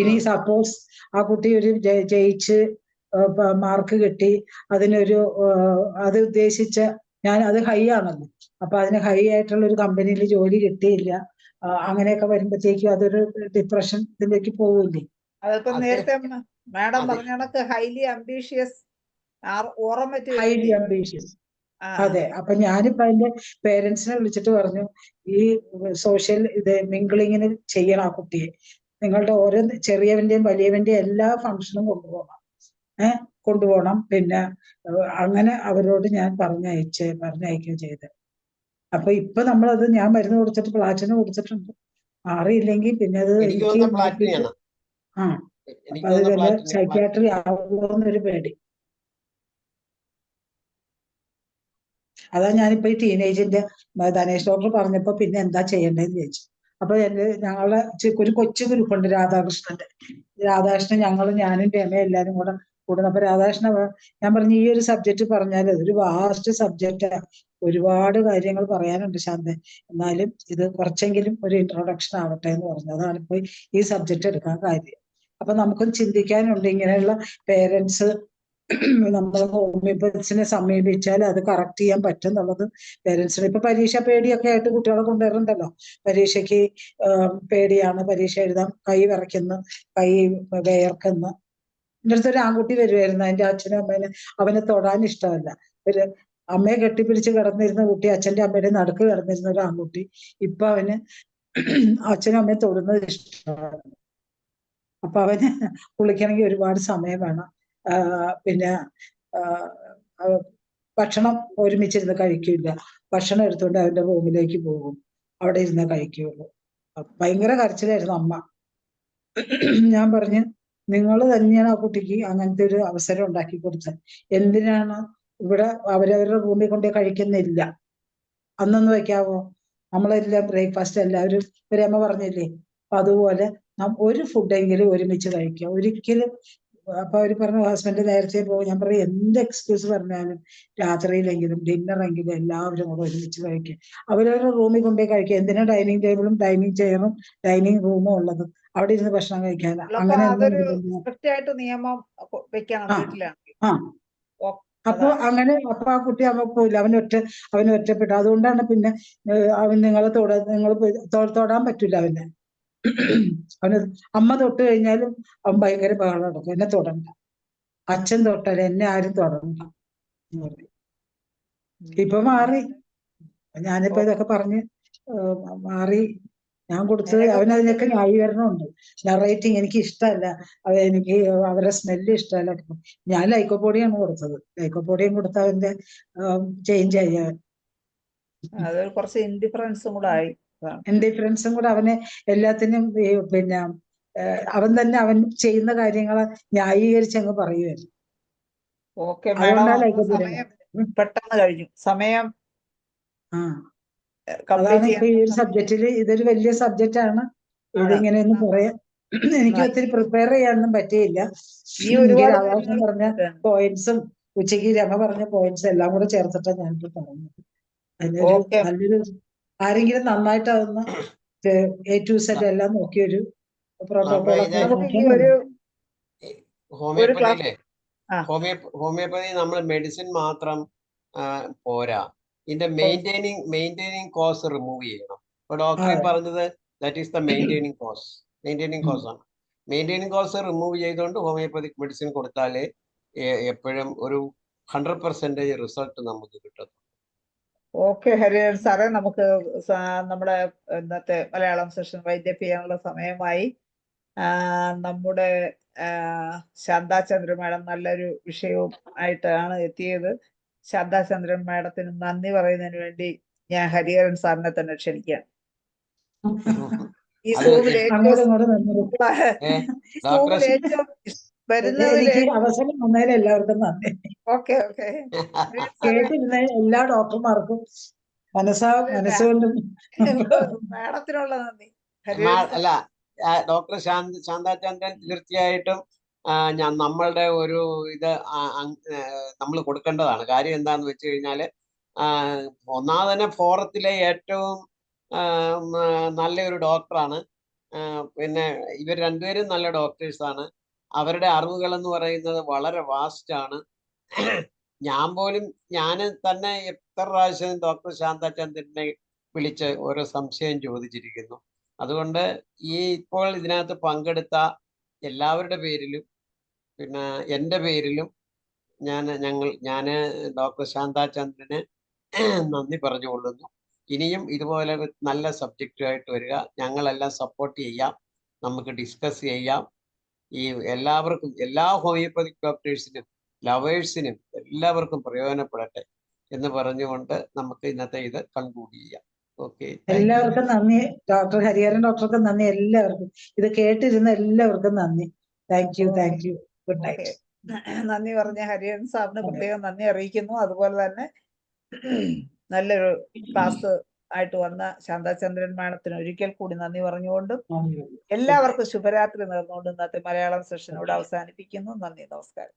ഇനി സപ്പോസ് ആ കുട്ടി ഒരു ജയിച്ച് മാർക്ക് കിട്ടി, അതിനൊരു അത് ഉദ്ദേശിച്ച അത് ഹൈ ആണല്ലോ, അപ്പൊ അതിന് ഹൈ ആയിട്ടുള്ള ഒരു കമ്പനിയിൽ ജോലി കിട്ടിയില്ല, അങ്ങനെയൊക്കെ വരുമ്പോഴത്തേക്കും അതൊരു ഡിപ്രഷൻ ഇതിലേക്ക് പോകില്ലേ. അതിപ്പോ നേരത്തെ മാഡം പറഞ്ഞ കണക്ക് ഹൈലി അംബീഷ്യസ് ഹൈലി അംബീഷ്യസ്. അതെ, അപ്പൊ ഞാനിപ്പോ അതിന്റെ പേരൻസിനെ വിളിച്ചിട്ട് പറഞ്ഞു, ഈ സോഷ്യൽ മിംഗ്ലിങ്ങിന് ചെയ്യണം ആ കുട്ടിയെ. നിങ്ങളുടെ ഓരോ ചെറിയവന്റെയും വലിയവന്റെയും എല്ലാ ഫംഗ്ഷനും കൊണ്ടുപോകണം. പിന്നെ അങ്ങനെ അവരോട് ഞാൻ പറഞ്ഞയക്കുകയും ചെയ്ത്. അപ്പൊ ഇപ്പൊ നമ്മളത് ഞാൻ മരുന്ന് കൊടുത്തിട്ട് പ്ലാറ്റിന കൊടുത്തിട്ടുണ്ട്. മാറിയില്ലെങ്കിൽ പിന്നെ അത് എനിക്ക് അപ്പൊ അത് വല്ല സൈക്യാട്രി ആവുമോന്നൊരു പേടി. അതാ ഞാനിപ്പോ ഈ ടീനേജിന്റെ ധനേഷ് ഡോക്ടർ പറഞ്ഞപ്പോ പിന്നെ എന്താ ചെയ്യേണ്ടതെന്ന് ചോദിച്ചു. അപ്പൊ ഞങ്ങളെ ഒരു കൊച്ചു ഗ്രൂപ്പുണ്ട് രാധാകൃഷ്ണൻ ഞാനും രമയും എല്ലാരും കൂടെ കൂടുന്നു. അപ്പൊ രാധാകൃഷ്ണൻ ഞാൻ പറഞ്ഞു, ഈ ഒരു സബ്ജക്ട് പറഞ്ഞാൽ ഒരു വാസ്റ്റ് സബ്ജക്റ്റാ, ഒരുപാട് കാര്യങ്ങൾ പറയാനുണ്ട് ശാന്ത, എന്നാലും ഇത് കുറച്ചെങ്കിലും ഒരു ഇൻട്രൊഡക്ഷൻ ആവട്ടെ എന്ന് പറഞ്ഞു. അതാണ് ഇപ്പൊ ഈ സബ്ജക്ട് എടുക്കാൻ കാര്യം. അപ്പൊ നമുക്കും ചിന്തിക്കാനുണ്ട്, ഇങ്ങനെയുള്ള പേരൻസ് നമ്മൾ ഹോമിയോപ്പതിനെ സമീപിച്ചാൽ അത് കറക്റ്റ് ചെയ്യാൻ പറ്റും എന്നുള്ളത് പേരൻസിന്. ഇപ്പൊ പരീക്ഷ പേടിയൊക്കെ ആയിട്ട് കുട്ടികളെ കൊണ്ടുവരുന്നുണ്ടല്ലോ. പരീക്ഷയ്ക്ക് പേടിയാണ്, പരീക്ഷ എഴുതാൻ കൈ വിറയ്ക്കുന്നു, കൈ വിയർക്കുന്നു. എൻ്റെ അടുത്തൊരു ആൺകുട്ടി വരുമായിരുന്നു, അതിന്റെ അച്ഛനും അമ്മേനെ അവനെ തൊടാൻ ഇഷ്ടമല്ല. ഒരു അമ്മയെ കെട്ടിപ്പിടിച്ച് കിടന്നിരുന്ന കുട്ടി, അച്ഛന്റെ അമ്മയുടെ നടുക്ക് കിടന്നിരുന്ന ഒരു ആൺകുട്ടി, ഇപ്പൊ അവന് അച്ഛനും അമ്മയെ തൊടുന്നത് ഇഷ്ടമാണ്. അപ്പൊ അവന് കുളിക്കണമെങ്കിൽ ഒരുപാട് സമയം വേണം. പിന്നെ ഭക്ഷണം ഒരുമിച്ചിരുന്ന് കഴിക്കില്ല. ഭക്ഷണം എടുത്തുകൊണ്ട് അവന്റെ റൂമിലേക്ക് പോകും, അവിടെ ഇരുന്ന് കഴിക്കുകയുള്ളൂ. ഭയങ്കര കരച്ചിലായിരുന്നു അമ്മ. ഞാൻ പറഞ്ഞു, നിങ്ങൾ തന്നെയാണ് ആ കുട്ടിക്ക് അങ്ങനത്തെ ഒരു അവസരം ഉണ്ടാക്കി കൊടുത്തത്. എന്തിനാണ് ഇവിടെ അവരവരുടെ റൂമിൽ കൊണ്ടേ കഴിക്കുന്നില്ല? അന്നൊന്ന് വെക്കാവോ? നമ്മളെല്ലാം ബ്രേക്ക്ഫാസ്റ്റ് എല്ലാവരും ഒരു അമ്മ പറഞ്ഞില്ലേ, അപ്പൊ അതുപോലെ ഒരു ഫുഡെങ്കിലും ഒരുമിച്ച് കഴിക്കുക ഒരിക്കലും. അപ്പൊ അവര് പറഞ്ഞു ഹസ്ബൻഡ് നേരത്തെ പോകും. ഞാൻ പറയും, എന്ത് എക്സ്ക്യൂസ് പറഞ്ഞാലും രാത്രിയിലെങ്കിലും ഡിന്നറെങ്കിലും എല്ലാവരും കൂടെ ഒരുമിച്ച് കഴിക്കുക. അവരവരുടെ റൂമിൽ കൊണ്ടുപോയി കഴിക്കുക. എന്തിനാ ഡൈനിങ് ടേബിളും ഡൈനിങ് ചെയറും ഡൈനിങ് റൂമും ഉള്ളത്? അവിടെ ഇരുന്ന് ഭക്ഷണം കഴിക്കാൻ അങ്ങനെ നിയമം വെക്കണം വീട്ടിലാണ്. അപ്പൊ ആ കുട്ടി പോയില്ല, അവന് ഒറ്റപ്പെട്ടു. അതുകൊണ്ടാണ് പിന്നെ അവൻ നിങ്ങൾ തൊടാൻ പറ്റില്ല അവന്. അമ്മ തൊട്ട് കഴിഞ്ഞാലും അവൻ ഭയങ്കര ബഹളം നടക്കും, എന്നെ തൊടണ്ട, അച്ഛൻ തൊട്ടാൽ എന്നെ ആരും തൊടണ്ട. ഇപ്പൊ മാറി. ഞാനിപ്പോ ഇതൊക്കെ പറഞ്ഞ് മാറി. ഞാൻ കൊടുത്തത് അവനതിനൊക്കെ ന്യായീകരണമുണ്ട്. നറേറ്റിങ് എനിക്ക് ഇഷ്ടമല്ല, എനിക്ക് അവരുടെ സ്മെല്ല് ഇഷ്ടമല്ല. ഞാൻ ലൈക്കോപോഡിയാണ് കൊടുത്തത്. ലൈക്കോപോഡിയം കൊടുത്ത അവന്റെ ചേഞ്ച് ആയി. കുറച്ച് ഇൻഡിഫറൻസും കൂടെ അവനെ എല്ലാത്തിനും പിന്നെ അവൻ തന്നെ അവൻ ചെയ്യുന്ന കാര്യങ്ങളെ ന്യായീകരിച്ച് അങ്ങ് പറയുമായിരുന്നു. പെട്ടെന്ന് കഴിഞ്ഞു സമയം. അതാണ് ഇപ്പൊ ഈ ഒരു സബ്ജക്റ്റില് ഇതൊരു വലിയ സബ്ജക്റ്റ് ആണ്. ഇതിങ്ങനെയൊന്നും പറയാൻ എനിക്ക് ഒത്തിരി പ്രിപ്പയർ ചെയ്യാനൊന്നും പറ്റിയില്ല. രാധാകൃഷ്ണൻ പറഞ്ഞ പോയിന്റ്സും ഉച്ചയ്ക്ക് രമ പറഞ്ഞ പോയിന്റ്സ് എല്ലാം കൂടെ ചേർത്തിട്ടാണ് ഞാനിപ്പോ പറഞ്ഞത്. അതിനൊരു നല്ലൊരു ആരെങ്കിലും നന്നായിട്ട് അതൊന്ന് A to Z എല്ലാം നോക്കിയൊരു പ്രോട്ടോകോളൊക്കെ ഹോമിയോപ്പതി നമ്മൾ മെഡിസിൻ മാത്രം പോരാ, ഇതിന്റെ മെയിൻറ്റെയിനിങ് കോസ് റിമൂവ് ചെയ്യണം. ഇപ്പൊ ഡോക്ടറെ പറഞ്ഞത് that is the maintaining cause ആണ്. മെയിൻറ്റെയിനിങ് കോസ് റിമൂവ് ചെയ്തുകൊണ്ട് ഹോമിയോപ്പതിക് മെഡിസിൻ കൊടുത്താലേ എപ്പോഴും ഒരു 100% റിസൾട്ട് നമുക്ക് കിട്ടും. ഓക്കെ ഹരിഹരൻ സാറേ, നമുക്ക് നമ്മുടെ ഇന്നത്തെ മലയാളം സെഷൻ വൈൻഡപ്പ് ചെയ്യാനുള്ള സമയമായി. നമ്മുടെ ശാന്താചന്ദ്രൻ മാഡം നല്ലൊരു വിഷയവും ആയിട്ടാണ് എത്തിയത്. ശാന്താചന്ദ്രൻ മാഡത്തിന് നന്ദി പറയുന്നതിന് വേണ്ടി ഞാൻ ഹരിഹരൻ സാറിനെ തന്നെ ക്ഷണിക്കാം. ഈ സൂമിൽ ഏറ്റവും അവസരം വന്നതിൽ എല്ലാവർക്കും നന്ദി. കേട്ടിരുന്ന എല്ലാ ഡോക്ടർമാർക്കും മനസ്സുകൊണ്ടും മാഡത്തിനുള്ള നന്ദി. അല്ല, ഡോക്ടർ ശാന്താചന്ദ്രൻ തീർച്ചയായിട്ടും നമ്മളുടെ ഒരു ഇത് നമ്മൾ കൊടുക്കേണ്ടതാണ്. കാര്യം എന്താന്ന് വെച്ച് കഴിഞ്ഞാല് ഒന്നാമത് തന്നെ ഫോറത്തിലെ ഏറ്റവും നല്ലൊരു ഡോക്ടറാണ്. പിന്നെ ഇവർ രണ്ടുപേരും നല്ല ഡോക്ടേഴ്സാണ്. അവരുടെ അറിവുകൾ എന്ന് പറയുന്നത് വളരെ വാസ്റ്റ് ആണ്. ഞാൻ തന്നെ എത്ര പ്രാവശ്യം ഡോക്ടർ ശാന്താചന്ദ്രനെ വിളിച്ച് ഓരോ സംശയം ചോദിച്ചിരിക്കുന്നു. അതുകൊണ്ട് ഇപ്പോൾ ഇതിനകത്ത് പങ്കെടുത്ത എല്ലാവരുടെ പേരിലും പിന്നെ എൻ്റെ പേരിലും ഞാൻ ഡോക്ടർ ശാന്താചന്ദ്രന് നന്ദി പറഞ്ഞുകൊള്ളുന്നു. ഇനിയും ഇതുപോലെ നല്ല സബ്ജക്റ്റുമായിട്ട് വരിക, ഞങ്ങളെല്ലാം സപ്പോർട്ട് ചെയ്യാം, നമുക്ക് ഡിസ്കസ് ചെയ്യാം. ഈ എല്ലാവർക്കും, എല്ലാ ഹോമിയോപ്പതിക് ഡോക്ടേഴ്സിനും ലവേഴ്സിനും എല്ലാവർക്കും പ്രയോജനപ്പെടട്ടെ എന്ന് പറഞ്ഞുകൊണ്ട് നമുക്ക് ഇന്നത്തെ ഇത് കൺക്ലൂഡ് ചെയ്യാം. ഓക്കെ, എല്ലാവർക്കും നന്ദി. ഡോക്ടർ ഹരിഹരൻ ഡോക്ടർക്ക് നന്ദി. എല്ലാവർക്കും ഇത് കേട്ടിരുന്ന എല്ലാവർക്കും നന്ദി. Thank you. Good night. നന്ദി പറഞ്ഞ ഹരിഹരൻ സാറിന് പ്രത്യേകം നന്ദി അറിയിക്കുന്നു. അതുപോലെ തന്നെ നല്ലൊരു ക്ലാസ് ആയിട്ട് വന്ന ശാന്താചന്ദ്രൻ മാഡത്തിന് ഒരിക്കൽ കൂടി നന്ദി പറഞ്ഞുകൊണ്ടും എല്ലാവർക്കും ശുഭരാത്രി നേർന്നുകൊണ്ട് ഇന്നത്തെ മലയാളം സെഷൻ ഇവിടെ അവസാനിപ്പിക്കുന്നു. നന്ദി, നമസ്കാരം.